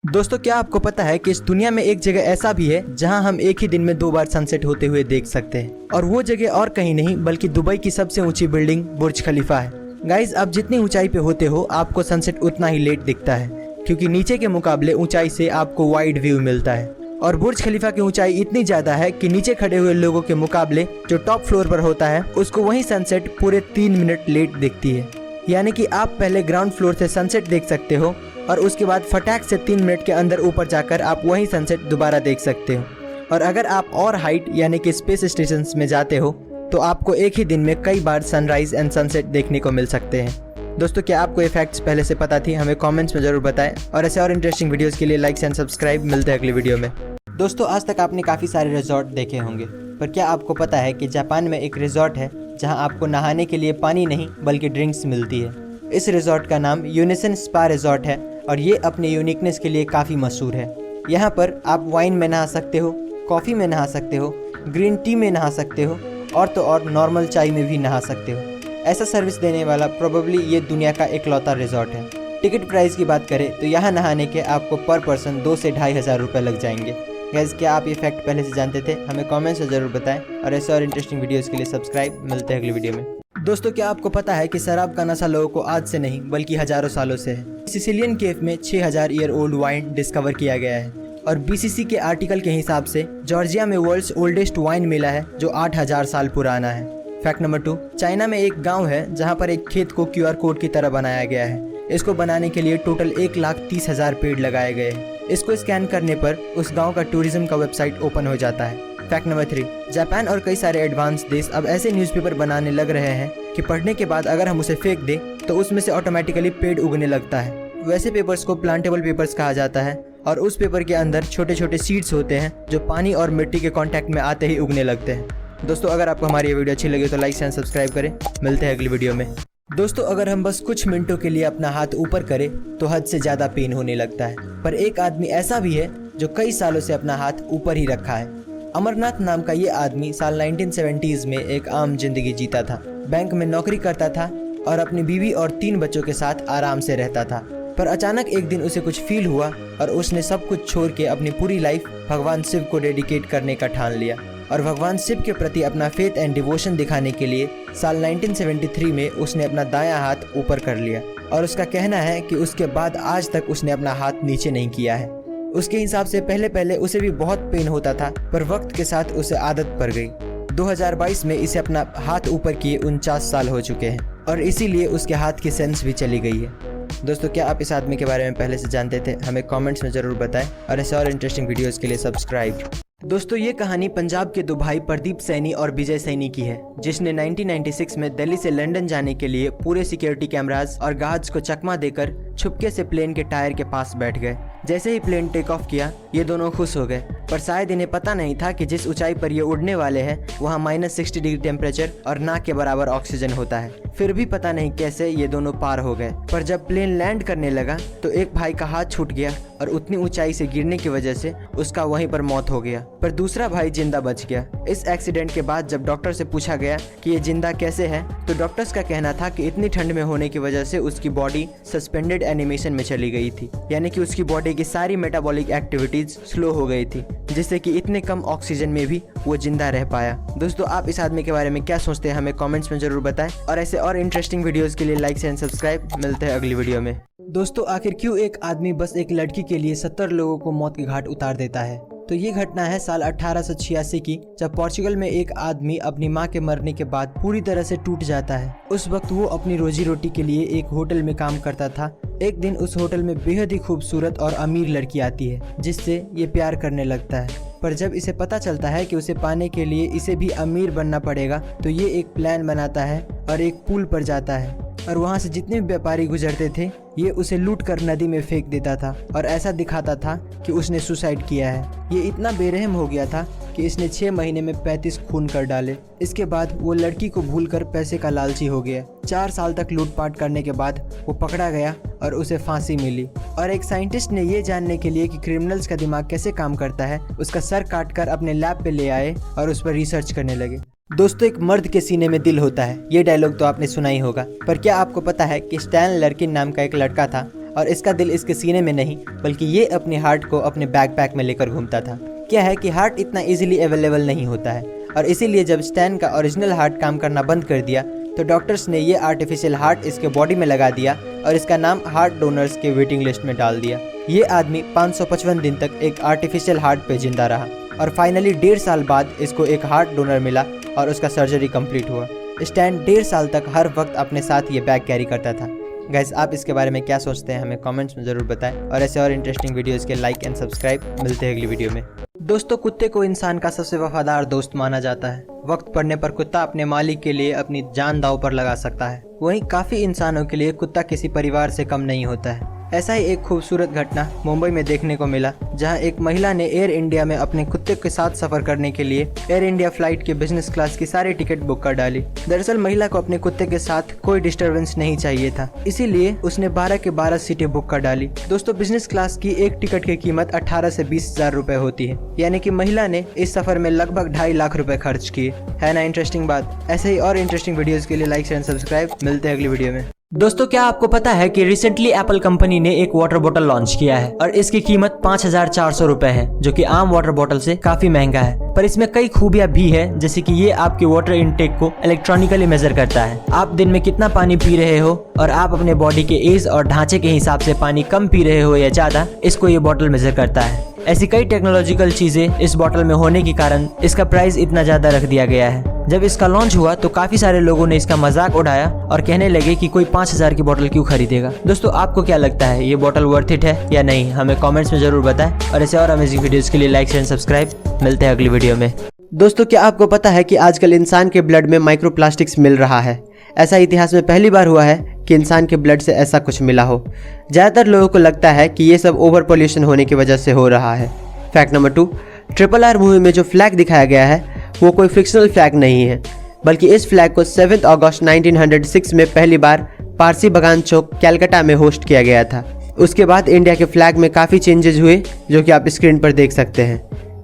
दोस्तों, क्या आपको पता है कि इस दुनिया में एक जगह ऐसा भी है जहां हम एक ही दिन में 2 बार सनसेट होते हुए देख सकते हैं, और वो जगह और कहीं नहीं बल्कि दुबई की सबसे ऊंची बिल्डिंग बुर्ज खलीफा है। गाइज, आप जितनी ऊंचाई पे होते हो आपको सनसेट उतना ही लेट दिखता है, क्योंकि नीचे के मुकाबले ऊंचाई से आपको वाइड व्यू मिलता है। और बुर्ज खलीफा की ऊंचाई इतनी ज्यादा है कि नीचे खड़े हुए लोगों के मुकाबले जो टॉप फ्लोर पर होता है उसको वही सनसेट पूरे 3 मिनट लेट दिखती है। यानी कि आप पहले ग्राउंड फ्लोर से सनसेट देख सकते हो और उसके बाद फटाक से 3 मिनट के अंदर ऊपर जाकर आप वही सनसेट दोबारा देख सकते हो। और अगर आप और हाइट यानी कि स्पेस स्टेशन में जाते हो तो आपको एक ही दिन में कई बार सनराइज एंड सनसेट देखने को मिल सकते हैं। दोस्तों, क्या आपको ये फैक्ट्स पहले से पता थी? हमें कमेंट्स में जरूर बताएं, और ऐसे और इंटरेस्टिंग वीडियोस के लिए लाइक एंड सब्सक्राइब। मिलते हैं अगली वीडियो में। दोस्तों, आज तक आपने काफ़ी सारे रिजॉर्ट देखे होंगे, पर क्या आपको पता है कि जापान में एक रिजॉर्ट है जहां आपको नहाने के लिए पानी नहीं बल्कि ड्रिंक्स मिलती है। इस रिजॉर्ट का नाम यूनिसन स्पा रिजॉर्ट है और ये अपने यूनिकनेस के लिए काफ़ी मशहूर है। यहाँ पर आप वाइन में नहा सकते हो, कॉफ़ी में नहा सकते हो, ग्रीन टी में नहा सकते हो और तो और नॉर्मल चाय में भी नहा सकते हो। ऐसा सर्विस देने वाला प्रोबेबली ये दुनिया का इकलौता रिजॉर्ट है। टिकट प्राइस की बात करें तो यहाँ नहाने के आपको पर पर्सन 2 से 2,500 रुपये लग जाएंगे। गाइस, क्या आप ये फैक्ट पहले से जानते थे? हमें कमेंट्स में ज़रूर बताएं, और ऐसे और इंटरेस्टिंग वीडियोज़ के लिए सब्सक्राइब। मिलते हैं अगली वीडियो में। दोस्तों, क्या आपको पता है कि शराब का नशा लोगों को आज से नहीं बल्कि हजारों सालों से है। सिसिलियन केव में 6000 ईयर ओल्ड वाइन डिस्कवर किया गया है, और बीसीसी के आर्टिकल के हिसाब से जॉर्जिया में वर्ल्ड्स ओल्डेस्ट वाइन मिला है जो 8000 साल पुराना है। फैक्ट नंबर 2, चाइना में एक गांव है जहां पर एक खेत को QR कोड की तरह बनाया गया है। इसको बनाने के लिए टोटल 1,30,000 पेड़ लगाए गए हैं। इसको स्कैन करने पर उस गांव का टूरिज्म का वेबसाइट ओपन हो जाता है। फैक्ट नंबर 3, जापान और कई सारे एडवांस देश अब ऐसे न्यूज़पेपर बनाने लग रहे हैं कि पढ़ने के बाद अगर हम उसे फेंक दें तो उसमें से ऑटोमेटिकली पेड़ उगने लगता है। वैसे पेपर्स को प्लांटेबल पेपर्स कहा जाता है, और उस पेपर के अंदर छोटे छोटे सीड्स होते हैं जो पानी और मिट्टी के कांटेक्ट में आते ही उगने लगते हैं। दोस्तों, अगर आपको हमारी ये वीडियो अच्छी लगी तो लाइक एंड सब्सक्राइब करें। मिलते हैं अगली वीडियो में। दोस्तों, अगर हम बस कुछ मिनटों के लिए अपना हाथ ऊपर करें तो हद से ज़्यादा पेन होने लगता है, पर एक आदमी ऐसा भी है जो कई सालों से अपना हाथ ऊपर ही रखा है। अमरनाथ नाम का ये आदमी साल 1970s में एक आम जिंदगी जीता था। बैंक में नौकरी करता था और अपनी बीवी और 3 बच्चों के साथ आराम से रहता था। पर अचानक एक दिन उसे कुछ फील हुआ और उसने सब कुछ छोड़ के अपनी पूरी लाइफ भगवान शिव को डेडिकेट करने का ठान लिया। और भगवान शिव के प्रति अपना फेथ एंड डिवोशन दिखाने के लिए साल 1973 में उसने अपना दायां हाथ ऊपर कर लिया, और उसका कहना है कि उसके बाद आज तक उसने अपना हाथ नीचे नहीं किया है। उसके हिसाब से पहले पहले उसे भी बहुत पेन होता था, पर वक्त के साथ उसे आदत पड़ गई। 2022 में इसे अपना हाथ ऊपर किए 49 साल हो चुके हैं, और इसीलिए उसके हाथ की सेंस भी चली गई है। दोस्तों, क्या आप इस आदमी के बारे में पहले से जानते थे? हमें कमेंट्स में ज़रूर बताएं, और ऐसे और इंटरेस्टिंग वीडियोज़ के लिए सब्सक्राइब। दोस्तों, ये कहानी पंजाब के 2 भाई प्रदीप सैनी और विजय सैनी की है, जिसने 1996 में दिल्ली से लंदन जाने के लिए पूरे सिक्योरिटी कैमरास और गार्ड्स को चकमा देकर छुपके से प्लेन के टायर के पास बैठ गए। जैसे ही प्लेन टेक ऑफ किया, ये दोनों खुश हो गए, पर शायद इन्हें पता नहीं था कि जिस ऊंचाई पर ये उड़ने वाले हैं वहाँ -60 डिग्री टेम्परेचर और ना के बराबर ऑक्सीजन होता है। फिर भी पता नहीं कैसे ये दोनों पार हो गए। पर जब प्लेन लैंड करने लगा तो एक भाई का हाथ छूट गया और उतनी ऊंचाई से गिरने की वजह से उसका वहीं पर मौत हो गया, पर दूसरा भाई जिंदा बच गया। इस एक्सीडेंट के बाद जब डॉक्टर से पूछा गया कि ये जिंदा कैसे है, तो डॉक्टर्स का कहना था कि इतनी ठंड में होने की वजह से उसकी बॉडी सस्पेंडेड एनिमेशन में चली गई थी, यानी कि उसकी बॉडी की सारी मेटाबॉलिक एक्टिविटीज स्लो हो गई थी, जिससे कि इतने कम ऑक्सीजन में भी वो जिंदा रह पाया। दोस्तों, आप इस आदमी के बारे में क्या सोचते हैं? हमें कमेंट्स में जरूर बताएं, और ऐसे और इंटरेस्टिंग वीडियोस के लिए लाइक एंड सब्सक्राइब। मिलते हैं अगली वीडियो में। दोस्तों, आखिर क्यों एक आदमी बस एक लड़की के लिए 70 लोगों को मौत के घाट उतार देता है? तो ये घटना है साल 1886 की, जब पोर्चुगल में एक आदमी अपनी मां के मरने के बाद पूरी तरह से टूट जाता है। उस वक्त वो अपनी रोजी रोटी के लिए एक होटल में काम करता था। एक दिन उस होटल में बेहद ही खूबसूरत और अमीर लड़की आती है, जिससे ये प्यार करने लगता है। पर जब इसे पता चलता है कि उसे पाने के लिए इसे भी अमीर बनना पड़ेगा, तो ये एक प्लान बनाता है और एक पुल पर जाता है, और वहाँ से जितने भी व्यापारी गुजरते थे ये उसे लूट कर नदी में फेंक देता था, और ऐसा दिखाता था कि उसने सुसाइड किया है। ये इतना बेरहम हो गया था कि इसने 6 महीने में 35 खून कर डाले। इसके बाद वो लड़की को भूलकर पैसे का लालची हो गया। 4 साल तक लूटपाट करने के बाद वो पकड़ा गया और उसे फांसी मिली। और एक साइंटिस्ट ने ये जानने के लिए कि क्रिमिनल्स का दिमाग कैसे काम करता है, उसका सर काटकर अपने लैब पे ले आए और उस पर रिसर्च करने लगे। दोस्तों, एक मर्द के सीने में दिल होता है, ये डायलॉग तो आपने सुना ही होगा। पर क्या आपको पता है कि स्टैन लर्किन नाम का एक लड़का था और इसका दिल इसके सीने में नहीं बल्कि ये अपने हार्ट को अपने बैकपैक में लेकर घूमता था। क्या है कि हार्ट इतना इजीली अवेलेबल नहीं होता है और इसीलिए जब स्टैन का ओरिजिनल हार्ट काम करना बंद कर दिया तो डॉक्टर्स ने ये आर्टिफिशियल हार्ट इसके बॉडी में लगा दिया और इसका नाम हार्ट डोनर्स के वेटिंग लिस्ट में डाल दिया। ये आदमी 555 दिन तक एक आर्टिफिशियल हार्ट पे जिंदा रहा और फाइनली 1.5 साल बाद इसको एक हार्ट डोनर मिला और उसका सर्जरी कंप्लीट हुआ। स्टैन 1.5 साल तक हर वक्त अपने साथ ये बैग कैरी करता था। गाइस, आप इसके बारे में क्या सोचते हैं हमें कमेंट्स में ज़रूर बताएं और ऐसे और इंटरेस्टिंग वीडियोस के लाइक एंड सब्सक्राइब। मिलते हैं अगली वीडियो में। दोस्तों, कुत्ते को इंसान का सबसे वफादार दोस्त माना जाता है। वक्त पड़ने पर कुत्ता अपने मालिक के लिए अपनी जान दांव पर लगा सकता है। वहीं काफ़ी इंसानों के लिए कुत्ता किसी परिवार से कम नहीं होता है। ऐसा ही एक खूबसूरत घटना मुंबई में देखने को मिला, जहां एक महिला ने एयर इंडिया में अपने कुत्ते के साथ सफर करने के लिए एयर इंडिया फ्लाइट के बिजनेस क्लास की सारी टिकट बुक कर डाली। दरअसल महिला को अपने कुत्ते के साथ कोई डिस्टरबेंस नहीं चाहिए था, इसीलिए उसने 12 के 12 सीटें बुक कर डाली। दोस्तों, बिजनेस क्लास की एक टिकट की कीमत 18 से 20,000 रुपए होती है, यानी कि महिला ने इस सफर में लगभग 2.5 लाख रुपए खर्च किए। है ना इंटरेस्टिंग बात। ऐसे ही और इंटरेस्टिंग वीडियोस के लिए लाइक शेयर एंड सब्सक्राइब। मिलते हैं अगली वीडियो में। दोस्तों, क्या आपको पता है कि रिसेंटली एप्पल कंपनी ने एक वाटर बोतल लॉन्च किया है और इसकी कीमत 5,400 रुपए है, जो कि आम वाटर बोतल से काफी महंगा है। पर इसमें कई खूबियां भी है, जैसे कि ये आपके वाटर इनटेक को इलेक्ट्रॉनिकली मेजर करता है। आप दिन में कितना पानी पी रहे हो और आप अपने बॉडी के एज और ढांचे के हिसाब से पानी कम पी रहे हो या ज्यादा, इसको ये बोतल मेजर करता है। ऐसी कई टेक्नोलॉजिकल चीजें इस बोतल में होने के कारण इसका प्राइस इतना ज्यादा रख दिया गया है। जब इसका लॉन्च हुआ तो काफी सारे लोगों ने इसका मजाक उड़ाया और कहने लगे कि कोई 5,000 की बोतल क्यों खरीदेगा। दोस्तों, आपको क्या लगता है, ये बोतल वर्थ इट है या नहीं? हमें कमेंट्स में जरूर बताएं और ऐसे और अमेजिंग वीडियोस के लिए लाइक शेयर सब्सक्राइब। मिलते हैं अगली वीडियो में। दोस्तों, क्या आपको पता है कि आजकल इंसान के ब्लड में माइक्रोप्लास्टिक्स मिल रहा है? ऐसा इतिहास में पहली बार हुआ है कि इंसान के ब्लड से ऐसा कुछ मिला हो। ज़्यादातर लोगों को लगता है कि ये सब ओवर पोल्यूशन होने की वजह से हो रहा है। फैक्ट नंबर 2, RRR मूवी में जो फ्लैग दिखाया गया है वो कोई फिक्शनल फ्लैग नहीं है, बल्कि इस फ्लैग को 7 अगस्त 1906 में पहली बार पारसी बगान चौक कैलकाटा में होस्ट किया गया था। उसके बाद इंडिया के फ्लैग में काफ़ी चेंजेस हुए, जो कि आप स्क्रीन पर देख सकते हैं।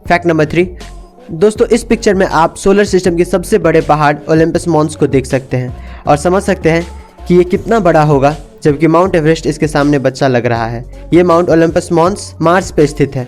फैक्ट नंबर 3, दोस्तों, इस पिक्चर में आप सोलर सिस्टम के सबसे बड़े पहाड़ ओलंपस मॉन्स को देख सकते हैं और समझ सकते हैं कि ये कितना बड़ा होगा, जबकि माउंट एवरेस्ट इसके सामने बच्चा लग रहा है। ये माउंट ओलंपस मॉन्स मार्स पे स्थित है।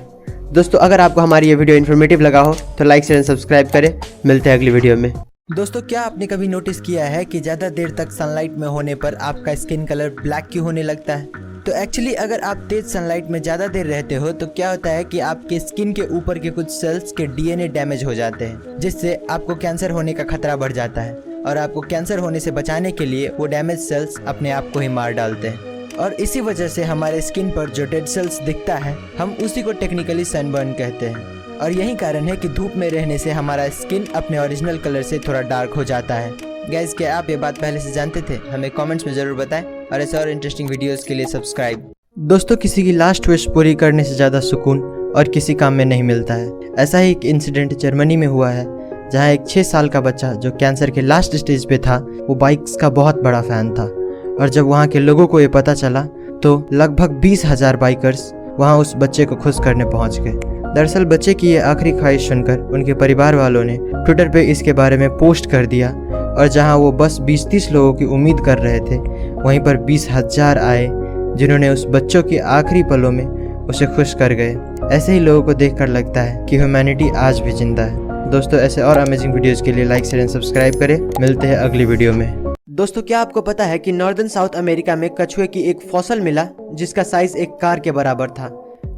दोस्तों, अगर आपको हमारी ये वीडियो इन्फॉर्मेटिव लगा हो तो लाइक शेयर एंड सब्सक्राइब करें। मिलते हैं अगली वीडियो में। दोस्तों, क्या आपने कभी नोटिस किया है कि ज़्यादा देर तक सनलाइट में होने पर आपका स्किन कलर ब्लैक क्यों होने लगता है? तो एक्चुअली अगर आप तेज सनलाइट में ज़्यादा देर रहते हो तो क्या होता है कि आपके स्किन के ऊपर के कुछ सेल्स के DNA डैमेज हो जाते हैं, जिससे आपको कैंसर होने का खतरा बढ़ जाता है और आपको कैंसर होने से बचाने के लिए वो डैमेज सेल्स अपने आप को ही मार डालते हैं। और इसी वजह से हमारे स्किन पर जो डेड सेल्स दिखता है, हम उसी को टेक्निकली सनबर्न कहते हैं। और यही कारण है कि धूप में रहने से हमारा स्किन अपने ओरिजिनल कलर से थोड़ा डार्क हो जाता है। गाइस, क्या आप ये बात पहले से जानते थे? हमें कमेंट्स में ज़रूर बताएं और ऐसे और इंटरेस्टिंग वीडियोस के लिए सब्सक्राइब। दोस्तों, किसी की लास्ट विश पूरी करने से ज़्यादा सुकून और किसी काम में नहीं मिलता है। ऐसा ही एक इंसिडेंट जर्मनी में हुआ है, जहाँ एक 6 साल का बच्चा जो कैंसर के लास्ट स्टेज पे था, वो बाइक्स का बहुत बड़ा फ़ैन था। और जब वहाँ के लोगों को ये पता चला तो लगभग 20,000 बाइकर्स वहाँ उस बच्चे को खुश करने पहुँच गए। दरअसल बच्चे की ये आखिरी ख्वाहिश सुनकर उनके परिवार वालों ने ट्विटर पे इसके बारे में पोस्ट कर दिया और जहाँ वो बस 20-30 लोगों की उम्मीद कर रहे थे, वहीं पर 20,000 आए जिन्होंने उस बच्चों के आखिरी पलों में उसे खुश कर गए। ऐसे ही लोगों को देखकर लगता है कि ह्यूमैनिटी आज भी जिंदा है। दोस्तों, ऐसे और अमेजिंग वीडियोज़ के लिए लाइक शेयर एंड सब्सक्राइब करें। मिलते हैं अगली वीडियो में। दोस्तों, क्या आपको पता है कि नॉर्दर्न साउथ अमेरिका में कछुए की एक फॉसल मिला जिसका साइज एक कार के बराबर था।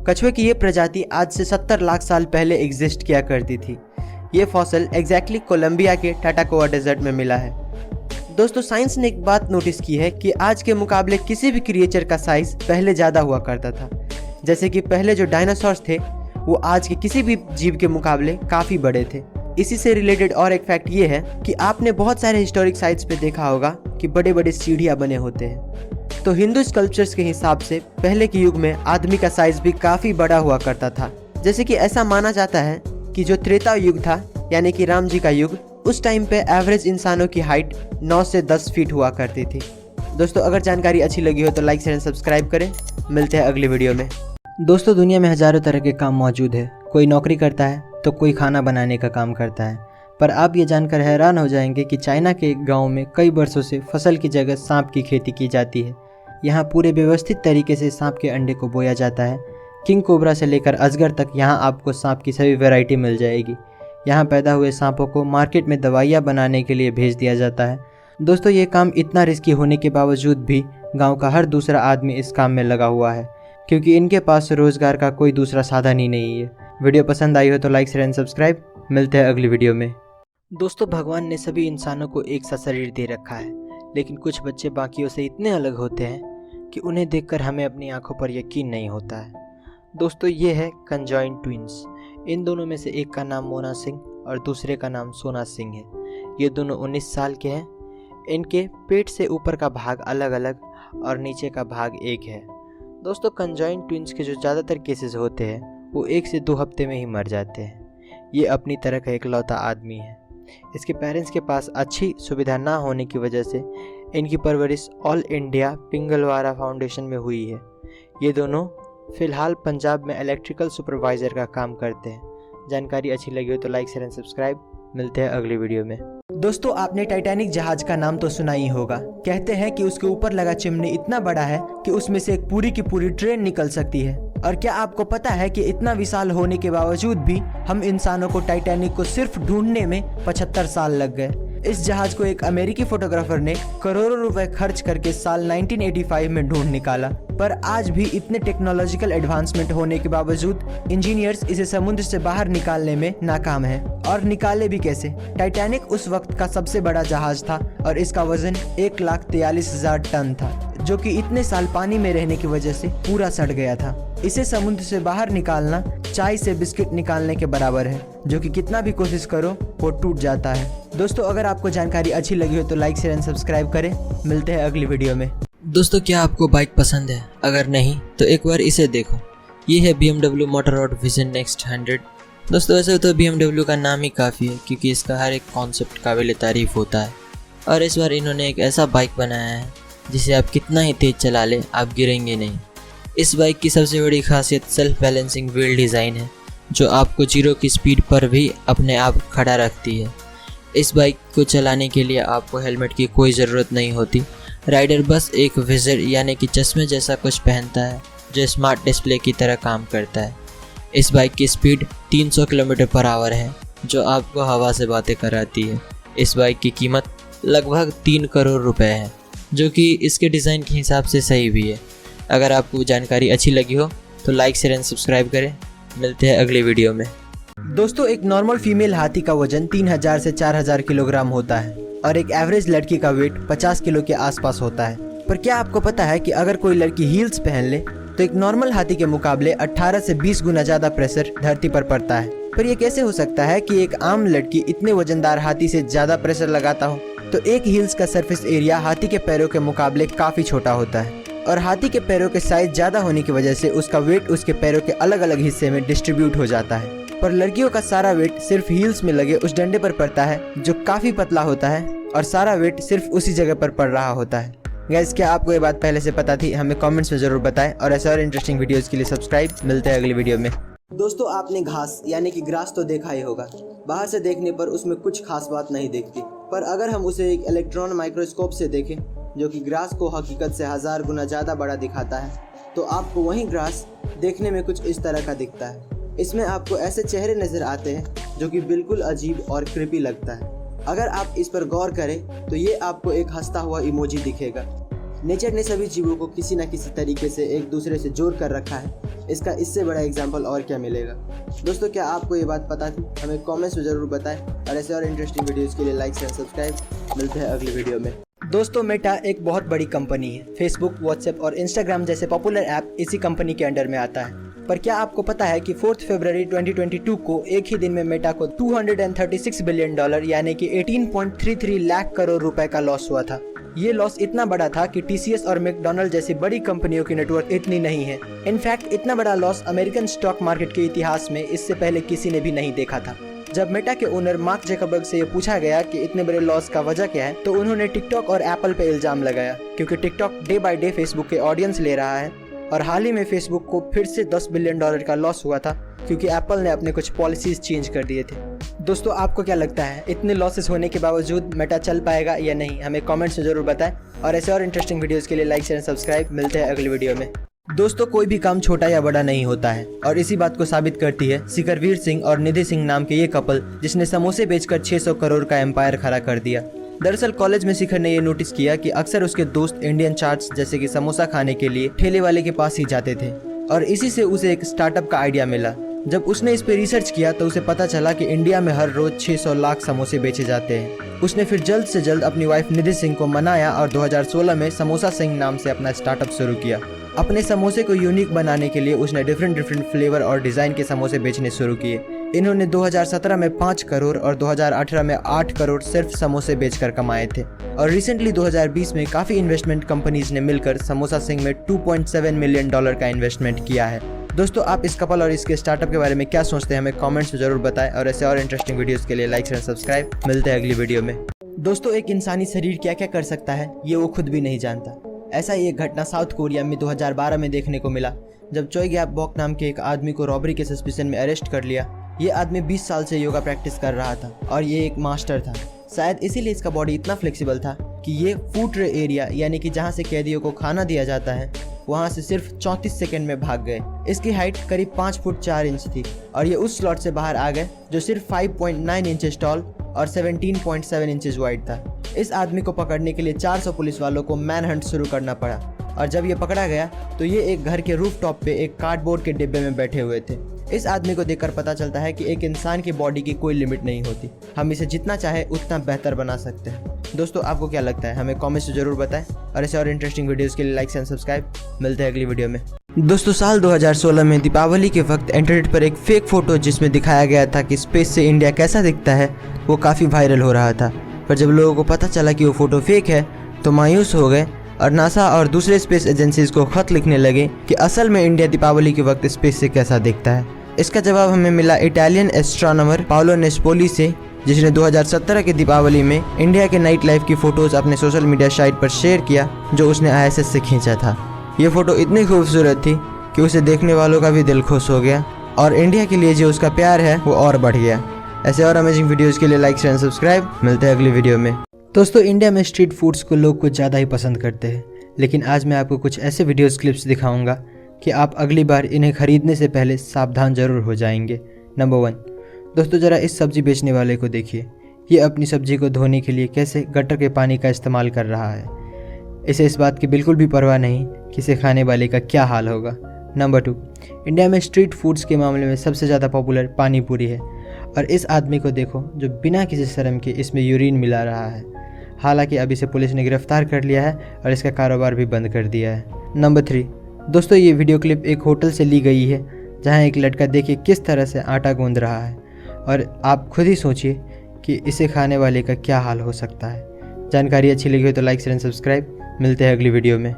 कछुए की ये प्रजाति आज से 70 लाख साल पहले एग्जिस्ट किया करती थी। ये फॉसल एग्जैक्टली कोलंबिया के टाटाकोआ डेजर्ट में मिला है। दोस्तों, साइंस ने एक बात नोटिस की है कि आज के मुकाबले किसी भी क्रिएचर का साइज पहले ज़्यादा हुआ करता था। जैसे कि पहले जो डायनासोर्स थे वो आज के किसी भी जीव के मुकाबले काफ़ी बड़े थे। इसी से रिलेटेड और एक फैक्ट ये है कि आपने बहुत सारे हिस्टोरिक साइट्स पे देखा होगा कि बड़े बड़े सीढ़ियाँ बने होते हैं। तो हिंदू स्कल्पचर्स के हिसाब से पहले के युग में आदमी का साइज भी काफ़ी बड़ा हुआ करता था। जैसे कि ऐसा माना जाता है कि जो त्रेता युग था, यानी कि राम जी का युग, उस टाइम पे एवरेज इंसानों की हाइट 9 से 10 फीट हुआ करती थी। दोस्तों, अगर जानकारी अच्छी लगी हो तो लाइक शेयर सब्सक्राइब करें। मिलते हैं अगली वीडियो में। दोस्तों, दुनिया में हज़ारों तरह के काम मौजूद है। कोई नौकरी करता है तो कोई खाना बनाने का काम करता है। पर आप ये जानकर हैरान हो जाएंगे कि चाइना के एक गांव में कई वर्षों से फसल की जगह सांप की खेती की जाती है। यहाँ पूरे व्यवस्थित तरीके से सांप के अंडे को बोया जाता है। किंग कोबरा से लेकर अजगर तक यहाँ आपको सांप की सभी वैरायटी मिल जाएगी। यहाँ पैदा हुए सांपों को मार्केट में दवाइयाँ बनाने के लिए भेज दिया जाता है। दोस्तों ये काम इतना रिस्की होने के बावजूद भी गांव का हर दूसरा आदमी इस काम में लगा हुआ है, क्योंकि इनके पास रोजगार का कोई दूसरा साधन ही नहीं है। वीडियो पसंद आई हो तो लाइक शेयर एंड सब्सक्राइब। मिलते हैं अगली वीडियो में। दोस्तों भगवान ने सभी इंसानों को एक सा शरीर दे रखा है, लेकिन कुछ बच्चे बाकियों से इतने अलग होते हैं कि उन्हें देखकर हमें अपनी आंखों पर यकीन नहीं होता है। दोस्तों ये है कंजॉइंट ट्विंस। इन दोनों में से एक का नाम मोना सिंह और दूसरे का नाम सोना सिंह है। ये दोनों 19 साल के हैं। इनके पेट से ऊपर का भाग अलग अलग और नीचे का भाग एक है। दोस्तों कंजॉइंट ट्विंस के जो ज़्यादातर केसेस होते हैं वो 1 से 2 हफ्ते में ही मर जाते हैं। ये अपनी तरह का इकलौता आदमी है। इसके पेरेंट्स के पास अच्छी सुविधा ना होने की वजह से इनकी परवरिश ऑल इंडिया पिंगलवारा फाउंडेशन में हुई है। ये दोनों फ़िलहाल पंजाब में इलेक्ट्रिकल सुपरवाइज़र का काम करते हैं। जानकारी अच्छी लगी हो तो लाइक शेयर एंड सब्सक्राइब। मिलते हैं अगली वीडियो में। दोस्तों आपने टाइटैनिक जहाज का नाम तो सुना ही होगा। कहते हैं कि उसके ऊपर लगा चिमनी इतना बड़ा है कि उसमें से एक पूरी की पूरी ट्रेन निकल सकती है। और क्या आपको पता है कि इतना विशाल होने के बावजूद भी हम इंसानों को टाइटैनिक को सिर्फ ढूंढने में 75 साल लग गए। इस जहाज को एक अमेरिकी फोटोग्राफर ने करोड़ों रुपए खर्च करके साल 1985 में ढूंढ निकाला, पर आज भी इतने टेक्नोलॉजिकल एडवांसमेंट होने के बावजूद इंजीनियर्स इसे समुद्र से बाहर निकालने में नाकाम हैं। और निकाले भी कैसे? टाइटैनिक उस वक्त का सबसे बड़ा जहाज था और इसका वजन 1,43,000 टन था, जो कि इतने साल पानी में रहने की वजह से पूरा सड़ गया था। इसे समुद्र से बाहर निकालना चाय से बिस्किट निकालने के बराबर है, जो कि कितना भी कोशिश करो वो टूट जाता है। दोस्तों अगर आपको जानकारी अच्छी लगी हो तो लाइक शेयर एंड सब्सक्राइब करें। मिलते हैं अगली वीडियो में। दोस्तों क्या आपको बाइक पसंद है? अगर नहीं तो एक बार इसे देखो। ये है BMW मोटोरॉड विजन नेक्स्ट 100। दोस्तों वैसे तो BMW का नाम ही काफ़ी है, क्योंकि इसका हर एक कॉन्सेप्ट काबिल तारीफ़ होता है। और इस बार इन्होंने एक ऐसा बाइक बनाया है जिसे आप कितना ही तेज़ चला लें आप गिरेंगे नहीं। इस बाइक की सबसे बड़ी खासियत सेल्फ बैलेंसिंग व्हील डिज़ाइन है, जो आपको 0 की स्पीड पर भी अपने आप खड़ा रखती है। इस बाइक को चलाने के लिए आपको हेलमेट की कोई ज़रूरत नहीं होती। राइडर बस एक विज़र यानी कि चश्मे जैसा कुछ पहनता है, जो स्मार्ट डिस्प्ले की तरह काम करता है। इस बाइक की स्पीड 300 किलोमीटर/आवर है, जो आपको हवा से बातें कराती है। इस बाइक की कीमत लगभग 3 करोड़ रुपए है, जो कि इसके डिज़ाइन के हिसाब से सही भी है। अगर आपको जानकारी अच्छी लगी हो तो लाइक शेयर एंड सब्सक्राइब करें। मिलते हैं अगली वीडियो में। दोस्तों एक नॉर्मल फीमेल हाथी का वजन 3000 से 4000 किलोग्राम होता है और एक एवरेज लड़की का वेट 50 किलो के आसपास होता है। पर क्या आपको पता है कि अगर कोई लड़की हील्स पहन ले तो एक नॉर्मल हाथी के मुकाबले 18 से 20 गुना ज़्यादा प्रेशर धरती पर पड़ता है? पर यह कैसे हो सकता है कि एक आम लड़की इतने वजनदार हाथी से ज़्यादा प्रेशर लगाता हो? तो एक हील्स का सरफेस एरिया हाथी के पैरों के मुकाबले काफ़ी छोटा होता है, और हाथी के पैरों के साइज ज़्यादा होने की वजह से उसका वेट उसके पैरों के अलग अलग हिस्से में डिस्ट्रीब्यूट हो जाता है। पर लड़कियों का सारा वेट सिर्फ हील्स में लगे उस डंडे पर पड़ता है, जो काफ़ी पतला होता है, और सारा वेट सिर्फ उसी जगह पर पड़ रहा होता है। गाइस क्या आपको ये बात पहले से पता थी? हमें कमेंट्स में ज़रूर बताएं, और ऐसे और इंटरेस्टिंग वीडियोज़ के लिए सब्सक्राइब। मिलते हैं अगली वीडियो में। दोस्तों आपने घास यानी कि ग्रास तो देखा ही होगा। बाहर से देखने पर उसमें कुछ खास बात नहीं दिखती, पर अगर हम उसे एक इलेक्ट्रॉन माइक्रोस्कोप से देखें, जो कि ग्रास को हकीकत से 1000 गुना ज़्यादा बड़ा दिखाता है, तो आपको वही ग्रास देखने में कुछ इस तरह का दिखता है। इसमें आपको ऐसे चेहरे नज़र आते हैं जो कि बिल्कुल अजीब और क्रिपी लगता है। अगर आप इस पर गौर करें तो ये आपको एक हंसता हुआ इमोजी दिखेगा। नेचर ने सभी जीवों को किसी न किसी तरीके से एक दूसरे से जोड़ कर रखा है। इसका इससे बड़ा एग्जाम्पल और क्या मिलेगा? दोस्तों क्या आपको ये बात पता थी? हमें कमेंट्स में ज़रूर बताएं, और ऐसे और इंटरेस्टिंग वीडियोज़ के लिए लाइक शेयर सब्सक्राइब। मिलते हैं अगली वीडियो में। दोस्तों मेटा एक बहुत बड़ी कंपनी है। फेसबुक, व्हाट्सएप और इंस्टाग्राम जैसे पॉपुलर ऐप इसी कंपनी के अंडर में आता है। पर क्या आपको पता है कि 4 फरवरी 2022 को एक ही दिन में मेटा को $236 बिलियन यानी कि 18.33 लाख करोड़ रुपए का लॉस हुआ था। ये लॉस इतना बड़ा था कि TCS और मैकडॉनल्ड जैसी बड़ी कंपनियों की नेटवर्क इतनी नहीं है। इनफैक्ट इतना बड़ा लॉस अमेरिकन स्टॉक मार्केट के इतिहास में इससे पहले किसी ने भी नहीं देखा था। जब मेटा के ओनर मार्क ज़करबर्ग से ये पूछा गया कि इतने बड़े लॉस का वजह क्या है, तो उन्होंने टिकटॉक और एप्पल पे इल्ज़ाम लगाया, क्योंकि TikTok day by day Facebook के ऑडियंस ले रहा है और हाल ही में फेसबुक को फिर से $10 बिलियन का लॉस हुआ था क्योंकि एप्पल ने अपने कुछ पॉलिसीज चेंज कर दिए थे। दोस्तों आपको क्या लगता है, इतने लॉसेस होने के बावजूद मेटा चल पाएगा या नहीं? हमें कमेंट्स में जरूर बताएं और ऐसे और इंटरेस्टिंग वीडियोस के लिए लाइक शेयर सब्सक्राइब। मिलते हैं अगली वीडियो में। दोस्तों कोई भी काम छोटा या बड़ा नहीं होता है और इसी बात को साबित करती है शिखरवीर सिंह और निधि सिंह नाम के ये कपल जिसने समोसे बेचकर 600 करोड़ का एम्पायर खड़ा कर दिया। दरअसल कॉलेज में शिखर ने ये नोटिस किया कि अक्सर उसके दोस्त इंडियन चाट्स जैसे कि समोसा खाने के लिए ठेले वाले के पास ही जाते थे और इसी से उसे एक स्टार्टअप का आइडिया मिला। जब उसने इस पे रिसर्च किया तो उसे पता चला कि इंडिया में हर रोज 600 लाख समोसे बेचे जाते हैं। उसने फिर जल्द से जल्द अपनी वाइफ निधि सिंह को मनाया और 2016 में समोसा सिंह नाम से अपना स्टार्टअप शुरू किया। अपने समोसे को यूनिक बनाने के लिए उसने डिफरेंट फ्लेवर और डिज़ाइन के समोसे बेचने शुरू किए। इन्होंने 2017 में 5 करोड़ और 2018 में 8 करोड़ सिर्फ समोसे बेचकर कमाए थे और रिसेंटली 2020 में काफ़ी इन्वेस्टमेंट कंपनीज ने मिलकर समोसा सिंह में $2.7 मिलियन का इन्वेस्टमेंट किया है। दोस्तों आप इस कपल और इसके स्टार्टअप के बारे में क्या सोचते हैं, हमें कमेंट्स में जरूर बताएं और ऐसे और इंटरेस्टिंग वीडियोस के लिए लाइक शेयर सब्सक्राइब। मिलते हैं अगली वीडियो में। दोस्तों एक इंसानी शरीर क्या क्या कर सकता है ये वो खुद भी नहीं जानता। ऐसा ही एक घटना साउथ कोरिया में 2012 में देखने को मिला जब चोई गैप बॉक नाम के एक आदमी को रॉबरी के सस्पिशन में अरेस्ट कर लिया। ये आदमी 20 साल से योगा प्रैक्टिस कर रहा था और ये एक मास्टर था। शायद इसीलिए इसका बॉडी इतना फ्लेक्सिबल था कि ये फूड ट्रे एरिया यानी कि जहाँ से कैदियों को खाना दिया जाता है वहाँ से सिर्फ 34 सेकंड में भाग गए। इसकी हाइट करीब 5 फुट 4 इंच थी और ये उस स्लॉट से बाहर आ गए जो सिर्फ 5.9 इंचेस टॉल और 17.7 इंचेस वाइड था। इस आदमी को पकड़ने के लिए 400 पुलिस वालों को मैन हंट शुरू करना पड़ा और जब ये पकड़ा गया तो ये एक घर के रूफ टॉप पे एक कार्डबोर्ड के डिब्बे में बैठे हुए थे। इस आदमी को देखकर पता चलता है कि एक इंसान की बॉडी की कोई लिमिट नहीं होती, हम इसे जितना चाहे उतना बेहतर बना सकते हैं। दोस्तों आपको क्या लगता है, हमें कमेंट्स में जरूर बताएं और ऐसे और इंटरेस्टिंग वीडियोस के लिए लाइक एंड सब्सक्राइब। मिलते हैं अगली वीडियो में। दोस्तों साल 2016 में दीपावली के वक्त इंटरनेट पर एक फेक फोटो जिसमें दिखाया गया था कि स्पेस से इंडिया कैसा दिखता है वो काफ़ी वायरल हो रहा था। पर जब लोगों को पता चला कि वो फोटो फेक है तो मायूस हो गए और नासा और दूसरे स्पेस एजेंसीज को खत लिखने लगे कि असल में इंडिया दीपावली के वक्त स्पेस से कैसा दिखता है। इसका जवाब हमें मिला इटालियन एस्ट्रोनॉमर पाओलो नेस्पोली से, जिसने 2017 के दीपावली में इंडिया के नाइट लाइफ की फ़ोटोज़ अपने सोशल मीडिया साइट पर शेयर किया जो उसने ISS से खींचा था। ये फ़ोटो इतनी खूबसूरत थी कि उसे देखने वालों का भी दिल खुश हो गया और इंडिया के लिए जो उसका प्यार है वो और बढ़ गया। ऐसे और अमेजिंग वीडियोज़ के लिए लाइक शेयर सब्सक्राइब। मिलते हैं अगली वीडियो में। दोस्तों इंडिया में स्ट्रीट फूड्स को लोग कुछ ज़्यादा ही पसंद करते हैं, लेकिन आज मैं आपको कुछ ऐसे वीडियोज़ क्लिप्स दिखाऊंगा कि आप अगली बार इन्हें खरीदने से पहले सावधान जरूर हो जाएंगे। नंबर 1, दोस्तों ज़रा इस सब्ज़ी बेचने वाले को देखिए, ये अपनी सब्ज़ी को धोने के लिए कैसे गटर के पानी का इस्तेमाल कर रहा है। इसे इस बात की बिल्कुल भी परवाह नहीं कि इसे खाने वाले का क्या हाल होगा। नंबर 2, इंडिया में स्ट्रीट फूड्स के मामले में सबसे ज़्यादा पॉपुलर पानी पूरी है और इस आदमी को देखो जो बिना किसी शर्म के इसमें यूरिन मिला रहा है। हालांकि अब इसे पुलिस ने गिरफ्तार कर लिया है और इसका कारोबार भी बंद कर दिया है। नंबर 3, दोस्तों ये वीडियो क्लिप एक होटल से ली गई है जहां एक लड़का देखिए किस तरह से आटा गूंद रहा है और आप खुद ही सोचिए कि इसे खाने वाले का क्या हाल हो सकता है। जानकारी अच्छी लगी हो तो लाइक शेयर सब्सक्राइब। मिलते हैं अगली वीडियो में।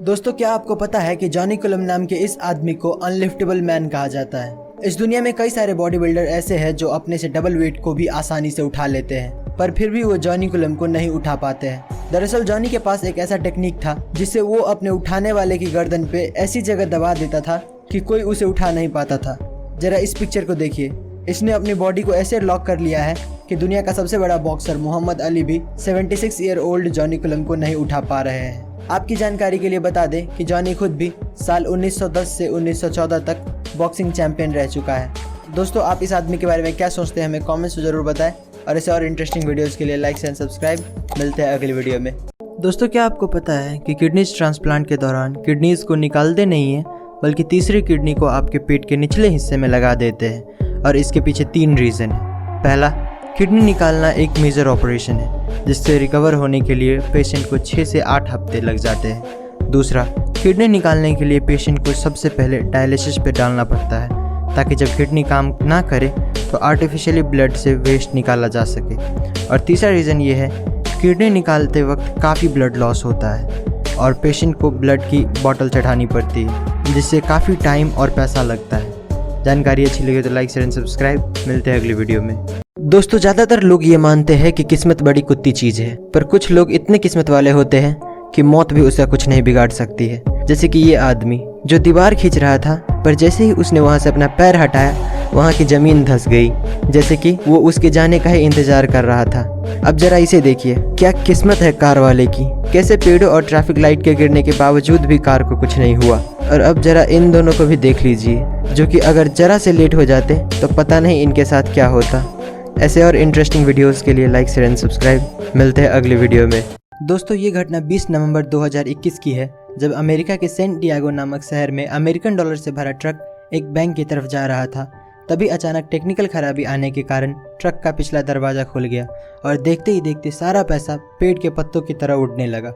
दोस्तों क्या आपको पता है कि जॉनी कुलम नाम के इस आदमी को अनलिफ्टेबल मैन कहा जाता है। इस दुनिया में कई सारे बॉडी बिल्डर ऐसे हैं जो अपने से डबल वेट को भी आसानी से उठा लेते हैं, पर फिर भी वो जॉनी कुलम को नहीं उठा पाते हैं। दरअसल जॉनी के पास एक ऐसा टेक्निक था जिससे वो अपने उठाने वाले की गर्दन पे ऐसी जगह दबा देता था कि कोई उसे उठा नहीं पाता था। जरा इस पिक्चर को देखिए, इसने अपनी बॉडी को ऐसे लॉक कर लिया है कि दुनिया का सबसे बड़ा बॉक्सर मोहम्मद अली भी 76 ईयर ओल्ड जॉनी कुलम को नहीं उठा पा रहे हैं। आपकी जानकारी के लिए बता दें कि जॉनी खुद भी साल 1910 से 1914 तक बॉक्सिंग चैंपियन रह चुका है। दोस्तों आप इस आदमी के बारे में क्या सोचते हैं, हमें कमेंट्स में जरूर बताएं और ऐसे और इंटरेस्टिंग वीडियोस के लिए लाइक एंड सब्सक्राइब। मिलते हैं अगली वीडियो में। दोस्तों क्या आपको पता है कि किडनीज ट्रांसप्लांट के दौरान किडनीज को निकालते नहीं है बल्कि तीसरी किडनी को आपके पेट के निचले हिस्से में लगा देते हैं और इसके पीछे 3 रीज़न है। पहला, किडनी निकालना एक मेजर ऑपरेशन है जिससे रिकवर होने के लिए पेशेंट को 6 से 8 हफ्ते लग जाते हैं। दूसरा, किडनी निकालने के लिए पेशेंट को सबसे पहले डायलिसिस पे डालना पड़ता है ताकि जब किडनी काम ना करे तो आर्टिफिशियली ब्लड से वेस्ट निकाला जा सके। और तीसरा रीज़न ये है किडनी निकालते वक्त काफ़ी ब्लड लॉस होता है और पेशेंट को ब्लड की बोतल चढ़ानी पड़ती है जिससे काफ़ी टाइम और पैसा लगता है। जानकारी अच्छी लगी तो लाइक शेयर सब्सक्राइब। मिलते हैं अगली वीडियो में। दोस्तों ज़्यादातर लोग ये मानते हैं कि किस्मत बड़ी कुत्ती चीज़ है, पर कुछ लोग इतने किस्मत वाले होते हैं कि मौत भी उसका कुछ नहीं बिगाड़ सकती है। जैसे कि ये आदमी जो दीवार खींच रहा था, पर जैसे ही उसने वहाँ से अपना पैर हटाया वहाँ की ज़मीन धंस गई, जैसे कि वो उसके जाने का ही इंतजार कर रहा था। अब जरा इसे देखिए, क्या किस्मत है कार वाले की, कैसे पेड़ों और ट्रैफिक लाइट के गिरने के बावजूद भी कार को कुछ नहीं हुआ। और अब जरा इन दोनों को भी देख लीजिए, जो कि अगर जरा से लेट हो जाते तो पता नहीं इनके साथ क्या होता। ऐसे और इंटरेस्टिंग वीडियोस के लिए लाइक शेयर एंड सब्सक्राइब। मिलते हैं अगले वीडियो में। दोस्तों, ये घटना 20 नवंबर 2021 की है, जब अमेरिका के सेंट डिएगो नामक शहर में अमेरिकन डॉलर से भरा ट्रक एक बैंक की तरफ जा रहा था। तभी अचानक टेक्निकल खराबी आने के कारण ट्रक का पिछला दरवाज़ा खुल गया और देखते ही देखते सारा पैसा पेड़ के पत्तों की तरह उड़ने लगा।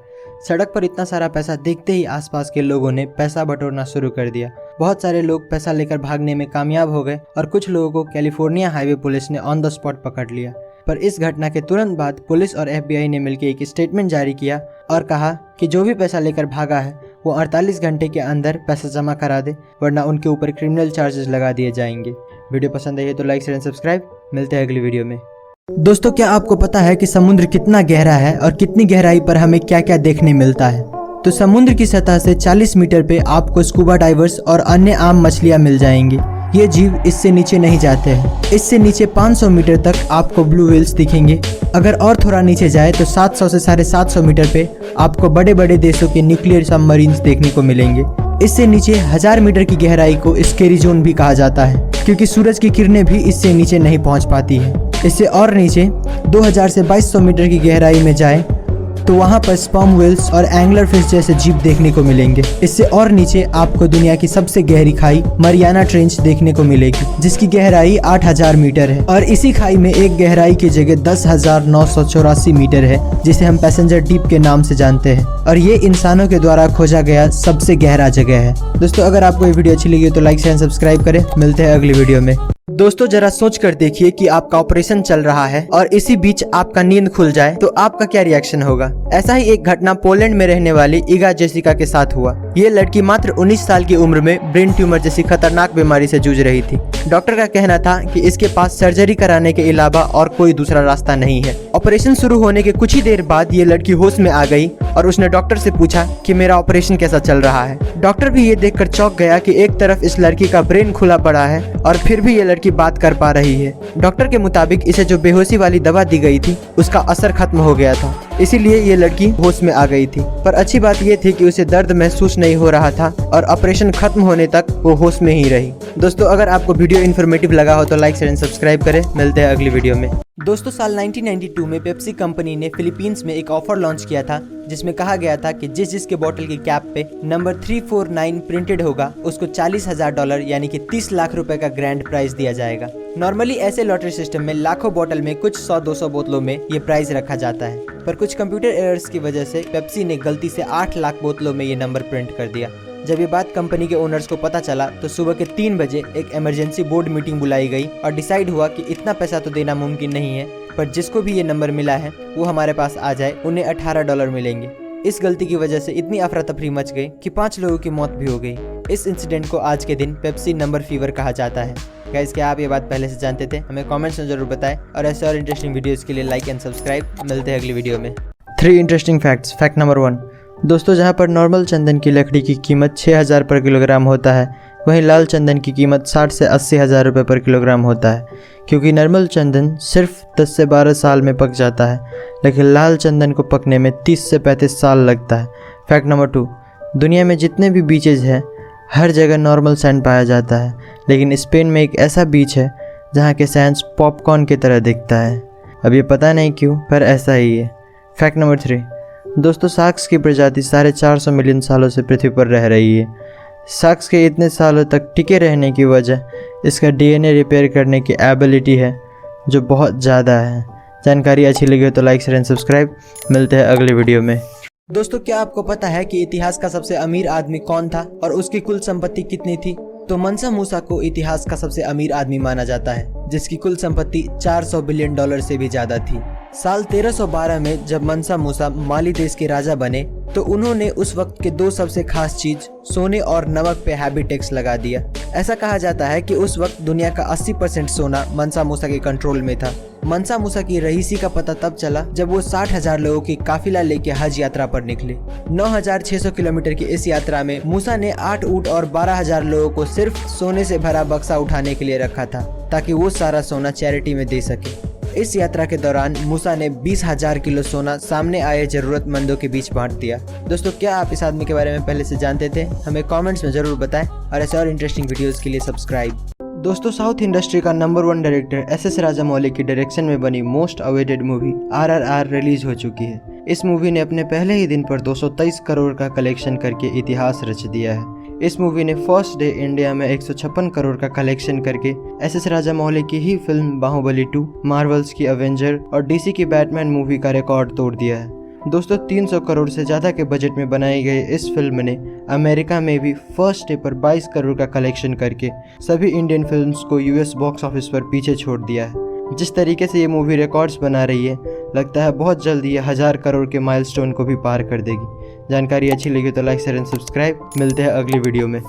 सड़क पर इतना सारा पैसा देखते ही आसपास के लोगों ने पैसा बटोरना शुरू कर दिया। बहुत सारे लोग पैसा लेकर भागने में कामयाब हो गए और कुछ लोगों को कैलिफोर्निया हाईवे पुलिस ने ऑन द स्पॉट पकड़ लिया। पर इस घटना के तुरंत बाद पुलिस और FBI ने मिलकर एक स्टेटमेंट जारी किया और कहा कि जो भी पैसा लेकर भागा है वो 48 घंटे के अंदर पैसा जमा करा दे, वरना उनके ऊपर क्रिमिनल चार्जेस लगा दिए जाएंगे। वीडियो पसंद आई है तो लाइक शेयर एंड सब्सक्राइब। मिलते हैं अगली वीडियो में। दोस्तों, क्या आपको पता है कि समुद्र कितना गहरा है और कितनी गहराई पर हमें क्या क्या देखने मिलता है? तो समुद्र की सतह से 40 मीटर पे आपको स्कूबा डाइवर्स और अन्य आम मछलियाँ मिल जाएंगी। ये जीव इससे नीचे नहीं जाते हैं। इससे नीचे 500 मीटर तक आपको ब्लू व्हेल्स दिखेंगे। अगर और थोड़ा नीचे जाए तो 700 से 750 मीटर पे आपको बड़े बड़े देशों के न्यूक्लियर सबमरीन्स देखने को मिलेंगे। इससे नीचे 1000 मीटर की गहराई को स्केरी जोन भी कहा जाता है, क्योंकि सूरज की किरणें भी इससे नीचे नहीं पहुंच पाती है। इससे और नीचे 2000 से 2200 मीटर की गहराई में जाए तो वहाँ पर स्पर्म व्हेल्स और एंगलर फिश जैसे जीव देखने को मिलेंगे। इससे और नीचे आपको दुनिया की सबसे गहरी खाई मरियाना ट्रेंच देखने को मिलेगी, जिसकी गहराई 8000 मीटर है। और इसी खाई में एक गहराई की जगह 10,984 मीटर है, जिसे हम पैसेंजर डीप के नाम से जानते हैं। और ये इंसानों के द्वारा खोजा गया सबसे गहरा जगह है। दोस्तों, अगर आपको ये वीडियो अच्छी लगी तो लाइक शेयर सब्सक्राइब करें। मिलते हैं अगली वीडियो में। दोस्तों, जरा सोच कर देखिए कि आपका ऑपरेशन चल रहा है और इसी बीच आपका नींद खुल जाए तो आपका क्या रिएक्शन होगा। ऐसा ही एक घटना पोलैंड में रहने वाली इगा जेसिका के साथ हुआ। ये लड़की मात्र 19 साल की उम्र में ब्रेन ट्यूमर जैसी खतरनाक बीमारी से जूझ रही थी। डॉक्टर का कहना था कि इसके पास सर्जरी कराने के अलावा और कोई दूसरा रास्ता नहीं है। ऑपरेशन शुरू होने के कुछ ही देर बाद ये लड़की होश में आ गई और उसने डॉक्टर से पूछा कि मेरा ऑपरेशन कैसा चल रहा है। डॉक्टर भी ये देखकर चौंक गया कि एक तरफ इस लड़की का ब्रेन खुला पड़ा है और फिर भी ये लड़की बात कर पा रही है। डॉक्टर के मुताबिक इसे जो बेहोशी वाली दवा दी गई थी उसका असर खत्म हो गया था, इसीलिए ये लड़की होश में आ गई थी। पर अच्छी बात ये थी कि उसे दर्द महसूस नहीं हो रहा था और ऑपरेशन खत्म होने तक वो होश में ही रही। दोस्तों, अगर आपको वीडियो इन्फॉर्मेटिव लगा हो तो लाइक शेयर एंड सब्सक्राइब करें। मिलते हैं अगली वीडियो में। दोस्तों, साल 1992 में पेप्सी कंपनी ने फिलीपींस में एक ऑफर लॉन्च किया था, जिसमें कहा गया था कि जिसके बोतल की कैप पे नंबर 349 प्रिंटेड होगा उसको $40,000 यानी कि 30 लाख रुपए का ग्रैंड प्राइज दिया जाएगा। नॉर्मली ऐसे लॉटरी सिस्टम में लाखों बोतल में कुछ 100-200 बोतलों में ये प्राइज रखा जाता है, पर कुछ कंप्यूटर एरर्स की वजह से पेप्सी ने गलती से 8 लाख बोतलों में ये नंबर प्रिंट कर दिया। जब ये बात कंपनी के ओनर्स को पता चला तो सुबह के 3 बजे एक इमरजेंसी बोर्ड मीटिंग बुलाई गई और डिसाइड हुआ कि इतना पैसा तो देना मुमकिन नहीं है, पर जिसको भी ये नंबर मिला है वो हमारे पास आ जाए, उन्हें $18 मिलेंगे। इस गलती की वजह से इतनी अफरा तफरी मच गई कि 5 लोगों की मौत भी हो गई। इस इंसिडेंट को आज के दिन पेप्सी नंबर फीवर कहा जाता है। गाइस, क्या आप ये बात पहले से जानते थे? हमें कमेंट्स में जरूर बताएं और ऐसे और इंटरेस्टिंग वीडियोस के लिए लाइक एंड सब्सक्राइब। मिलते हैं अगली वीडियो में। 3 इंटरेस्टिंग फैक्ट्स। Fact number 1। दोस्तों, जहां पर नॉर्मल चंदन की लकड़ी की कीमत 6000 पर किलोग्राम होता है, वहीं लाल चंदन की कीमत 60 से 80 हज़ार रुपये पर किलोग्राम होता है, क्योंकि नॉर्मल चंदन सिर्फ 10 से 12 साल में पक जाता है, लेकिन लाल चंदन को पकने में 30 से 35 साल लगता है। Fact number 2। दुनिया में जितने भी बीचेज हैं हर जगह नॉर्मल सैंड पाया जाता है, लेकिन स्पेन में एक ऐसा बीच है जहाँ के सैंड पॉपकॉर्न की तरह दिखता है। अब ये पता नहीं क्यों, पर ऐसा ही है। Fact number 3। दोस्तों, शार्क्स की प्रजाति 450 मिलियन सालों से पृथ्वी पर रह रही है। शार्क्स के इतने सालों तक टिके रहने की वजह इसका DNA रिपेयर करने की एबिलिटी है, जो बहुत ज़्यादा है। जानकारी अच्छी लगी हो तो लाइक शेयर एंड सब्सक्राइब। मिलते हैं अगले वीडियो में। दोस्तों, क्या आपको पता है कि इतिहास का सबसे अमीर आदमी कौन था और उसकी कुल संपत्ति कितनी थी? तो मनसा मूसा को इतिहास का सबसे अमीर आदमी माना जाता है, जिसकी कुल संपत्ति $400 बिलियन से भी ज्यादा थी। साल 1312 में जब मनसा मूसा माली देश के राजा बने तो उन्होंने उस वक्त के दो सबसे खास चीज सोने और नमक पे हैवी टैक्स लगा दिया। ऐसा कहा जाता है कि उस वक्त दुनिया का 80% सोना मनसा मूसा के कंट्रोल में था। मनसा मूसा की रईसी का पता तब चला जब वो 60,000 लोगों की काफिला लेके हज यात्रा पर निकले। 9,600 किलोमीटर की इस यात्रा में मूसा ने 8 ऊंट और 12,000 लोगों को सिर्फ सोने से भरा बक्सा उठाने के लिए रखा था ताकि वो सारा सोना चैरिटी में दे सके। इस यात्रा के दौरान मूसा ने 20,000 किलो सोना सामने आए जरूरतमंदों के बीच बांट दिया। दोस्तों, क्या आप इस आदमी के बारे में पहले से जानते थे? हमें कमेंट्स में जरूर बताएं और ऐसे और इंटरेस्टिंग वीडियोस के लिए सब्सक्राइब। दोस्तों, साउथ इंडस्ट्री का नंबर 1 डायरेक्टर एस.एस. राजामौली की डायरेक्शन में बनी most awaited movie RRR release हो चुकी है। इस मूवी ने अपने पहले ही दिन पर 223 करोड़ का कलेक्शन करके इतिहास रच दिया है। इस मूवी ने फर्स्ट डे इंडिया में 156 करोड़ का कलेक्शन करके एस.एस. राजामौली की ही फिल्म बाहुबली 2, मार्वल्स की अवेंजर और DC की बैटमैन मूवी का रिकॉर्ड तोड़ दिया है। दोस्तों, 300 करोड़ से ज़्यादा के बजट में बनाई गई इस फिल्म ने अमेरिका में भी फर्स्ट डे पर 22 करोड़ का कलेक्शन करके सभी इंडियन फिल्म्स को US बॉक्स ऑफिस पर पीछे छोड़ दिया है। जिस तरीके से ये मूवी रिकॉर्ड्स बना रही है, लगता है बहुत जल्द ये 1000 करोड़ के माइलस्टोन को भी पार कर देगी। जानकारी अच्छी लगी तो लाइक शेयर एंड सब्सक्राइब। मिलते हैं अगली वीडियो में।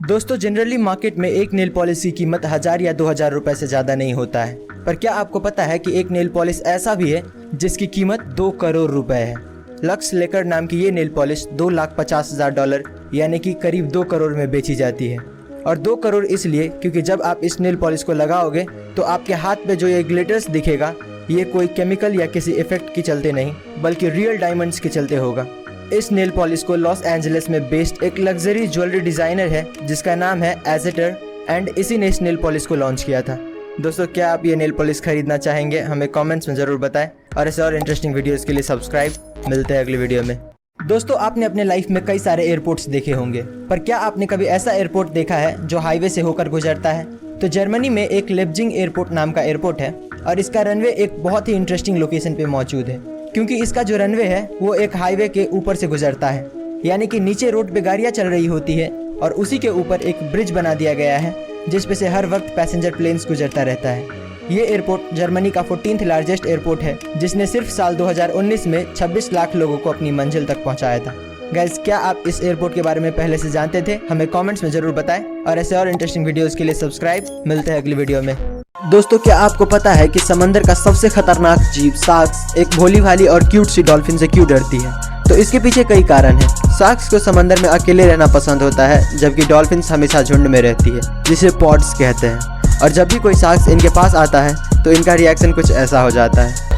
दोस्तों, जनरली मार्केट में एक नेल पॉलिश की कीमत 1000 या 2000 रुपए से ज़्यादा नहीं होता है, पर क्या आपको पता है कि एक नेल पॉलिश ऐसा भी है जिसकी कीमत 2 करोड़ रुपए है। लक्स लेकर नाम की ये नेल पॉलिश $2,50,000 यानी कि करीब 2 करोड़ में बेची जाती है। और 2 करोड़ इसलिए क्योंकि जब आप इस नेल पॉलिश को लगाओगे तो आपके हाथ पे जो ये ग्लिटर्स दिखेगा, ये कोई केमिकल या किसी इफेक्ट के चलते नहीं बल्कि रियल डायमंड्स के चलते होगा। इस नेल पॉलिश को लॉस एंजलिस में बेस्ड एक लग्जरी ज्वेलरी डिजाइनर है जिसका नाम है एजेटर, एंड इसी ने इस नेल पॉलिश को लॉन्च किया था। दोस्तों, क्या आप ये नेल पॉलिश खरीदना चाहेंगे? हमें कमेंट्स में जरूर बताएं और ऐसे और इंटरेस्टिंग वीडियोस के लिए सब्सक्राइब। मिलते हैं अगली वीडियो में। दोस्तों, आपने अपने लाइफ में कई सारे एयरपोर्ट्स देखे होंगे, पर क्या आपने कभी ऐसा एयरपोर्ट देखा है जो हाईवे से होकर गुजरता है? तो जर्मनी में एक लेप्जिग एयरपोर्ट नाम का एयरपोर्ट है और इसका रनवे एक बहुत ही इंटरेस्टिंग लोकेशन पे मौजूद है, क्योंकि इसका जो रनवे है वो एक हाईवे के ऊपर से गुजरता है। यानी कि नीचे रोड पे गाड़ियाँ चल रही होती है और उसी के ऊपर एक ब्रिज बना दिया गया है जिस पे से हर वक्त पैसेंजर प्लेन्स गुजरता रहता है। ये एयरपोर्ट जर्मनी का 14th लार्जेस्ट एयरपोर्ट है जिसने सिर्फ साल 2019 में 26 लाख लोगों को अपनी मंजिल तक पहुंचाया था। गाइस, क्या आप इस एयरपोर्ट के बारे में पहले से जानते थे? हमें कमेंट्स में जरूर बताएं और ऐसे और इंटरेस्टिंग वीडियोस के लिए सब्सक्राइब। मिलते हैं अगली वीडियो में। दोस्तों, क्या आपको पता है कि समंदर का सबसे खतरनाक जीव शार्क्स एक भोली भाली और क्यूट सी डॉल्फिन से क्यों डरती है? तो इसके पीछे कई कारण हैं। शार्क्स को समंदर में अकेले रहना पसंद होता है, जबकि डॉल्फिन्स हमेशा झुंड में रहती है, जिसे पॉड्स कहते हैं। और जब भी कोई शार्क्स इनके पास आता है तो इनका रिएक्शन कुछ ऐसा हो जाता है।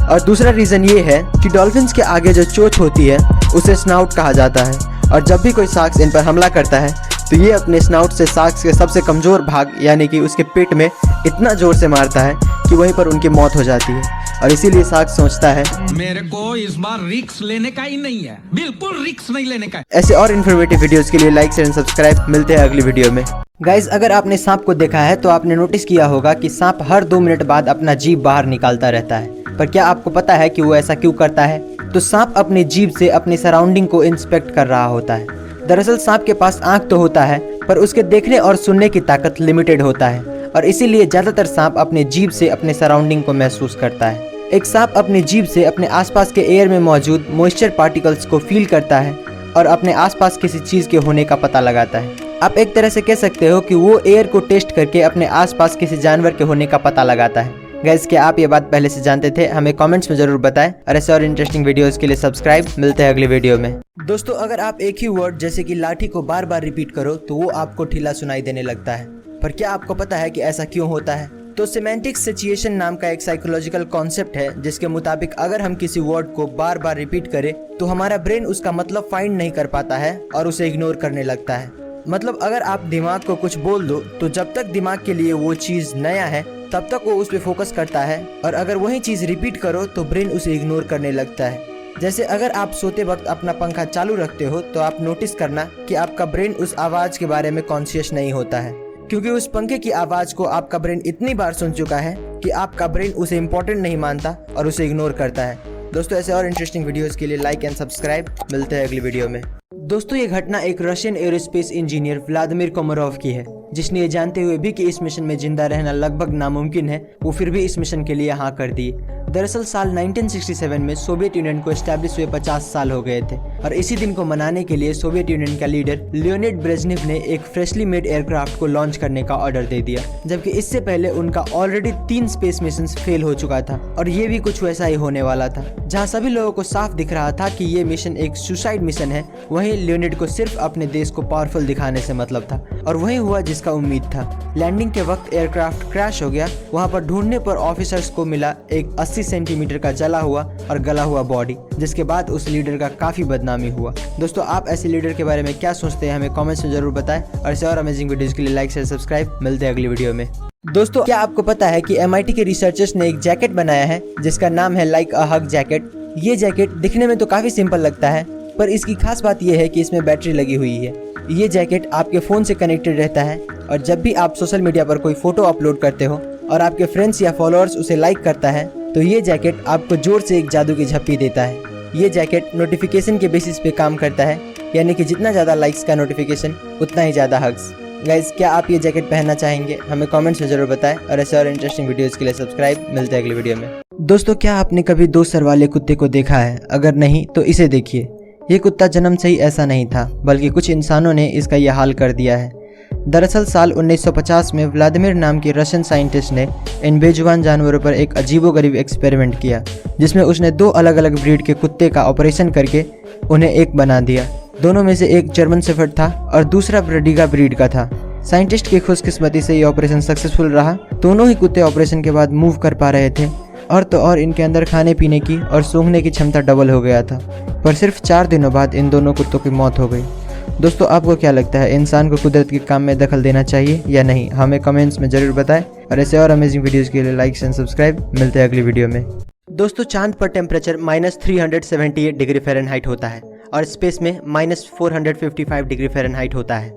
और दूसरा रीज़न ये है कि डॉल्फिन्स के आगे जो चोंच होती है उसे स्नाउट कहा जाता है, और जब भी कोई शार्क्स इन पर हमला करता है तो ये अपने स्नाउट से शार्क्स के सबसे कमज़ोर भाग यानी कि उसके पेट में इतना ज़ोर से मारता है कि वहीं पर उनकी मौत हो जाती है। और इसीलिए शार्क सोचता है मेरे को इस बार रिस्क लेने का ही नहीं है, बिल्कुल रिस्क नहीं लेने का। ऐसे और इन्फॉर्मेटिव वीडियोस के लिए लाइक शेयर एंड सब्सक्राइब। मिलते हैं अगली वीडियो में। गाइज, अगर आपने सांप को देखा है तो आपने नोटिस किया होगा कि सांप हर 2 मिनट बाद अपना जीभ बाहर निकालता रहता है, पर क्या आपको पता है कि वो ऐसा क्यों करता है? तो सांप अपनी जीभ से अपनी सराउंडिंग को इंस्पेक्ट कर रहा होता है। दरअसल सांप के पास आंख तो होता है, पर उसके देखने और सुनने की ताकत लिमिटेड होता है, और इसीलिए ज्यादातर सांप अपने जीभ से अपने सराउंडिंग को महसूस करता है। एक सांप अपनी जीभ से अपने आसपास के एयर में मौजूद मॉइस्चर पार्टिकल्स को फील करता है और अपने आसपास किसी चीज के होने का पता लगाता है। आप एक तरह से कह सकते हो कि वो एयर को टेस्ट करके अपने आसपास किसी जानवर के होने का पता लगाता है। गाइस, क्या आप ये बात पहले से जानते थे? हमें कमेंट्स में जरूर बताएं और ऐसे और इंटरेस्टिंग वीडियोस के लिए सब्सक्राइब। मिलते हैं अगली वीडियो में। दोस्तों, अगर आप एक ही वर्ड जैसे कि लाठी को बार बार रिपीट करो तो वो आपको ढीला सुनाई देने लगता है, पर क्या आपको पता है कि ऐसा क्यों होता है? तो सिमेंटिक सिचुएशन नाम का एक साइकोलॉजिकल कॉन्सेप्ट है जिसके मुताबिक अगर हम किसी वर्ड को बार बार रिपीट करें तो हमारा ब्रेन उसका मतलब फाइंड नहीं कर पाता है और उसे इग्नोर करने लगता है। मतलब अगर आप दिमाग को कुछ बोल दो तो जब तक दिमाग के लिए वो चीज नया है तब तक वो उस पर फोकस करता है, और अगर वही चीज रिपीट करो तो ब्रेन उसे इग्नोर करने लगता है। जैसे अगर आप सोते वक्त अपना पंखा चालू रखते हो तो आप नोटिस करना कि आपका ब्रेन उस आवाज के बारे में कॉन्शियस नहीं होता है, क्योंकि उस पंखे की आवाज को आपका ब्रेन इतनी बार सुन चुका है कि आपका ब्रेन उसे इम्पोर्टेंट नहीं मानता और उसे इग्नोर करता है। दोस्तों, ऐसे और इंटरेस्टिंग वीडियोस के लिए लाइक एंड सब्सक्राइब। मिलते हैं अगली वीडियो में। दोस्तों, ये घटना एक Russian aerospace engineer Vladimir Komarov की है। जिसने ये जानते हुए भी कि इस मिशन में जिंदा रहना लगभग नामुमकिन है, वो फिर भी इस मिशन के लिए हाँ कर दिए। दरअसल साल 1967 में सोवियत यूनियन को एस्टैब्लिश हुए 50 साल हो गए थे और इसी दिन को मनाने के लिए सोवियत यूनियन का लीडर लियोनिड ब्रेजनेव ने एक फ्रेशली मेड एयरक्राफ्ट को लॉन्च करने का ऑर्डर दे दिया, जबकि इससे पहले उनका ऑलरेडी 3 स्पेस मिशंस फेल हो चुका था और ये भी कुछ वैसा ही होने वाला था। जहाँ सभी लोगों को साफ दिख रहा था कि ये मिशन एक सुसाइड मिशन है, वहीं लियोनिड को सिर्फ अपने देश को पावरफुल दिखाने से मतलब था और वही हुआ जिसका उम्मीद था। लैंडिंग के वक्त एयरक्राफ्ट क्रैश हो गया। वहाँ पर ढूंढने पर ऑफिसर्स को मिला एक 80 सेंटीमीटर का जला हुआ और गला हुआ बॉडी, जिसके बाद उस लीडर का काफी बदनामी हुआ। दोस्तों, आप ऐसे लीडर के बारे में क्या सोचते हैं हमें कमेंट्स में जरूर बताएं और ऐसे और अमेजिंग वीडियोस के लिए लाइक शेयर सब्सक्राइब। मिलते हैं अगली वीडियो में। दोस्तों, क्या आपको पता है कि MIT के रिसर्चर्स ने एक जैकेट बनाया है जिसका नाम है लाइक अ हग जैकेट। ये जैकेट दिखने में तो काफी सिंपल लगता है, पर इसकी खास बात यह है कि इसमें बैटरी लगी हुई है। ये जैकेट आपके फ़ोन से कनेक्टेड रहता है और जब भी आप सोशल मीडिया पर कोई फोटो अपलोड करते हो और आपके फ्रेंड्स या फॉलोअर्स उसे लाइक करता है तो ये जैकेट आपको जोर से एक जादू की झप्पी देता है। ये जैकेट नोटिफिकेशन के बेसिस पे काम करता है, यानी कि जितना ज़्यादा लाइक्स का नोटिफिकेशन उतना ही ज़्यादा हग्स। गाइस, क्या आप ये जैकेट पहनना चाहेंगे? हमें कमेंट्स में जरूर बताएं और ऐसे और इंटरेस्टिंग वीडियोस के लिए सब्सक्राइब। मिलते हैं अगली वीडियो में। दोस्तों, क्या आपने कभी 2 सर वाले कुत्ते को देखा है? अगर नहीं तो इसे देखिए। ये कुत्ता जन्म से ही ऐसा नहीं था, बल्कि कुछ इंसानों ने इसका यह हाल कर दिया है। दरअसल साल 1950 में व्लादिमीर नाम के रशियन साइंटिस्ट ने इन बेजुबान जानवरों पर एक अजीबोगरीब एक्सपेरिमेंट किया, जिसमें उसने 2 अलग अलग ब्रीड के कुत्ते का ऑपरेशन करके उन्हें एक बना दिया। दोनों में से एक जर्मन शेफर्ड था और दूसरा ब्रडीगा ब्रीड का था। साइंटिस्ट की खुशकिस्मती से ये ऑपरेशन सक्सेसफुल रहा। दोनों ही कुत्ते ऑपरेशन के बाद मूव कर पा रहे थे और तो और इनके अंदर खाने पीने की और सूंघने की क्षमता डबल हो गया था। पर सिर्फ 4 दिनों बाद इन दोनों कुत्तों की मौत हो गई। दोस्तों, आपको क्या लगता है, इंसान को कुदरत के काम में दखल देना चाहिए या नहीं? हमें कमेंट्स में जरूर बताएं और ऐसे और अमेजिंग वीडियोस के लिए लाइक एंड सब्सक्राइब। मिलते हैं अगली वीडियो में। दोस्तों, चांद पर टेम्परेचर -378 डिग्री फ़ारेनहाइट होता है और स्पेस में -455 डिग्री फ़ारेनहाइट होता है।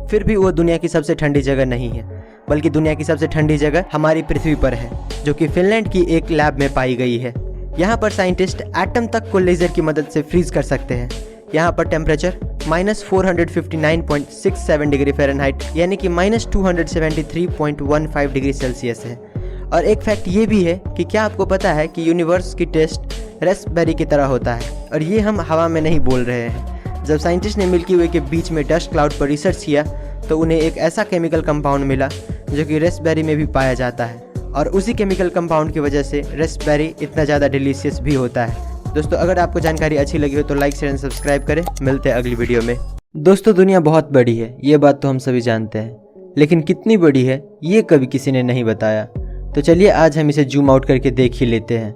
फिर भी वो दुनिया की सबसे ठंडी जगह नहीं है, बल्कि दुनिया की सबसे ठंडी जगह हमारी पृथ्वी पर है, जो कि फिनलैंड की एक लैब में पाई गई है। यहाँ पर साइंटिस्ट एटम तक को लेजर की मदद से फ्रीज कर सकते हैं। यहाँ पर टेम्परेचर -459.67 डिग्री फ़ारेनहाइट यानी कि -273.15 डिग्री सेल्सियस है। और एक फैक्ट ये भी है कि क्या आपको पता है कि यूनिवर्स की टेस्ट रेस्पबेरी की तरह होता है और ये हम हवा में नहीं बोल रहे हैं। जब साइंटिस्ट ने मिल्की वे के बीच में डस्ट क्लाउड पर रिसर्च किया तो उन्हें एक ऐसा केमिकल कंपाउंड मिला जो कि रेस्पबेरी में भी पाया जाता है और उसी केमिकल कंपाउंड की वजह से रेस्पबेरी इतना ज़्यादा डिलीशियस भी होता है। दोस्तों, अगर आपको जानकारी अच्छी लगी हो तो लाइक शेयर एंड सब्सक्राइब करें। मिलते हैं अगली वीडियो में। दोस्तों, दुनिया बहुत बड़ी है, ये बात तो हम सभी जानते हैं, लेकिन कितनी बड़ी है ये कभी किसी ने नहीं बताया। तो चलिए आज हम इसे जूम आउट करके देख ही लेते हैं।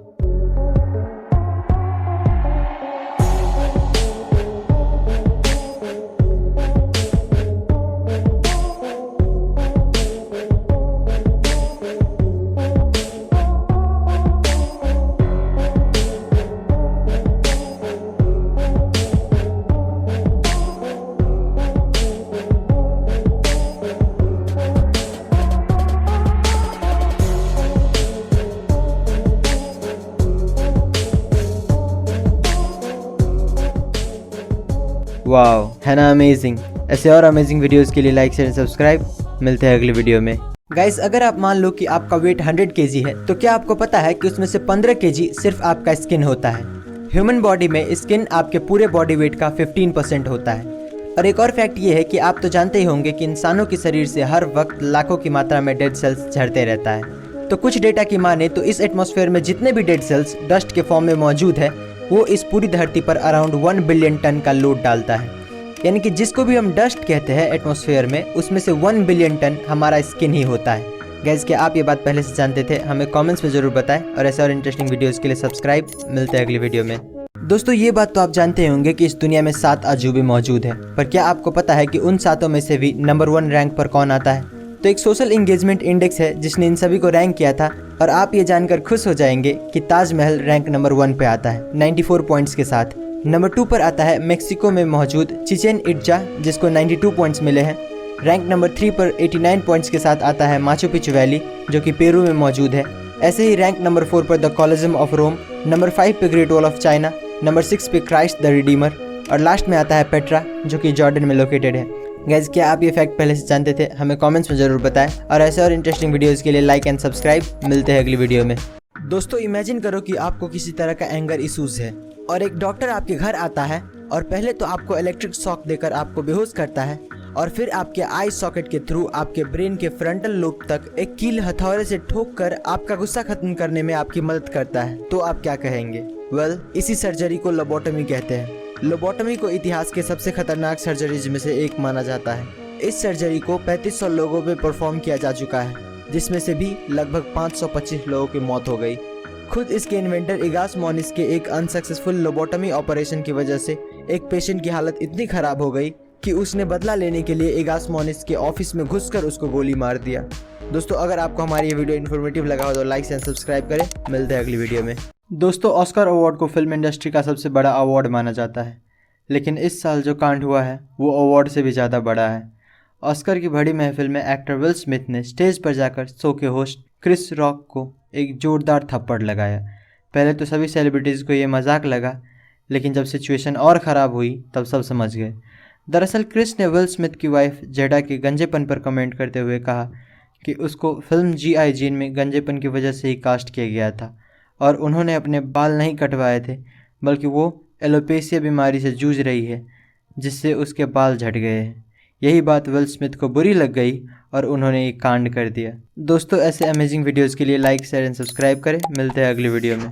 वाओ, है ना अमेजिंग। ऐसे और अमेजिंग वीडियोस के लिए लाइक शेयर सब्सक्राइब। मिलते हैं अगली वीडियो में। गाइस, अगर आप मान लो कि आपका वेट 100 kg है तो क्या आपको पता है कि उसमें से 15 kg सिर्फ आपका स्किन होता है। ह्यूमन बॉडी में स्किन आपके पूरे बॉडी वेट का 15% होता है। और एक और फैक्ट ये है कि आप तो जानते ही होंगे कि इंसानों के शरीर से हर वक्त लाखों की मात्रा में डेड सेल्स झड़ते रहता है। तो कुछ डेटा की माने तो इस एटमॉस्फेयर में जितने भी डेड सेल्स डस्ट के फॉर्म में मौजूद है वो इस पूरी धरती पर अराउंड 1 बिलियन टन का लोड डालता है। यानी कि जिसको भी हम डस्ट कहते हैं एटमॉस्फेयर में, उसमें से 1 बिलियन टन हमारा स्किन ही होता है। गाइस, क्या आप ये बात पहले से जानते थे? हमें कमेंट्स में जरूर बताएं और ऐसे और इंटरेस्टिंग वीडियोस के लिए सब्सक्राइब। मिलते हैं अगली वीडियो में। दोस्तों, ये बात तो आप जानते होंगे कि इस दुनिया में 7 अजूबे मौजूद हैं, पर क्या आपको पता है कि उन 7 में से भी नंबर 1 रैंक पर कौन आता है? तो एक सोशल एंगेजमेंट इंडेक्स है जिसने इन सभी को रैंक किया था और आप ये जानकर खुश हो जाएंगे कि ताजमहल रैंक नंबर 1 पे आता है 94 पॉइंट्स के साथ। नंबर 2 पर आता है मेक्सिको में मौजूद चिचेन इट्जा जिसको 92 पॉइंट्स मिले हैं। रैंक नंबर 3 पर 89 पॉइंट्स के साथ आता है माचू पिचू वैली जो कि पेरू में मौजूद है। ऐसे ही रैंक नंबर 4 पर the Colosseum of Rome, number 5 पे great wall of China, number 6 पे क्राइस्ट द रिडीमर और लास्ट में आता है पेट्रा जो कि जॉर्डन में लोकेटेड है। गाइस क्या आप ये फैक्ट पहले से जानते थे? हमें कमेंट्स में जरूर बताएं और ऐसे और इंटरेस्टिंग वीडियोस के लिए लाइक एंड सब्सक्राइब। मिलते हैं अगली वीडियो में। दोस्तों इमेजिन करो कि आपको किसी तरह का एंगर इश्यूज है और एक डॉक्टर आपके घर आता है और पहले तो आपको इलेक्ट्रिक शॉक देकर आपको बेहोश करता है और फिर आपके आई सॉकेट के थ्रू आपके ब्रेन के फ्रंटल लोब तक एक कील हथौड़े से ठोक कर आपका गुस्सा खत्म करने में आपकी मदद करता है, तो आप क्या कहेंगे? इसी सर्जरी को लोबोटमी कहते हैं। लोबोटमी को इतिहास के सबसे खतरनाक सर्जरीज में से एक माना जाता है। इस सर्जरी को 3500 लोगों में परफॉर्म किया जा चुका है, जिसमें से भी लगभग 525 लोगों की मौत हो गई। खुद इसके इन्वेंटर इगास मोनिस के एक अनसक्सेसफुल लोबोटमी ऑपरेशन की वजह से एक पेशेंट की हालत इतनी खराब हो गई कि उसने बदला लेने के लिए इगास मोनिस के ऑफिस में घुसकर उसको गोली मार दिया। दोस्तों अगर आपको हमारी ये वीडियो इन्फॉर्मेटिव लगा हो तो लाइक एंड सब्सक्राइब करें। मिलते हैं अगली वीडियो में। दोस्तों ऑस्कर अवार्ड को फिल्म इंडस्ट्री का सबसे बड़ा अवार्ड माना जाता है, लेकिन इस साल जो कांड हुआ है वो अवार्ड से भी ज़्यादा बड़ा है। ऑस्कर की बड़ी महफिल में एक्टर विल स्मिथ ने स्टेज पर जाकर शो के होस्ट क्रिस रॉक को एक जोरदार थप्पड़ लगाया। पहले तो सभी सेलिब्रिटीज़ को ये मजाक लगा, लेकिन जब सिचुएशन और ख़राब हुई तब सब समझ गए। दरअसल क्रिस ने विल स्मिथ की वाइफ जेडा के गंजेपन पर कमेंट करते हुए कहा कि उसको फिल्म G.I. जेन में गंजेपन की वजह से ही कास्ट किया गया था और उन्होंने अपने बाल नहीं कटवाए थे, बल्कि वो एलोपेशिया बीमारी से जूझ रही है जिससे उसके बाल झड़ गए हैं। यही बात विल स्मिथ को बुरी लग गई और उन्होंने एक कांड कर दिया। दोस्तों ऐसे अमेजिंग वीडियोज़ के लिए लाइक शेयर एंड सब्सक्राइब करें। मिलते हैं अगली वीडियो में।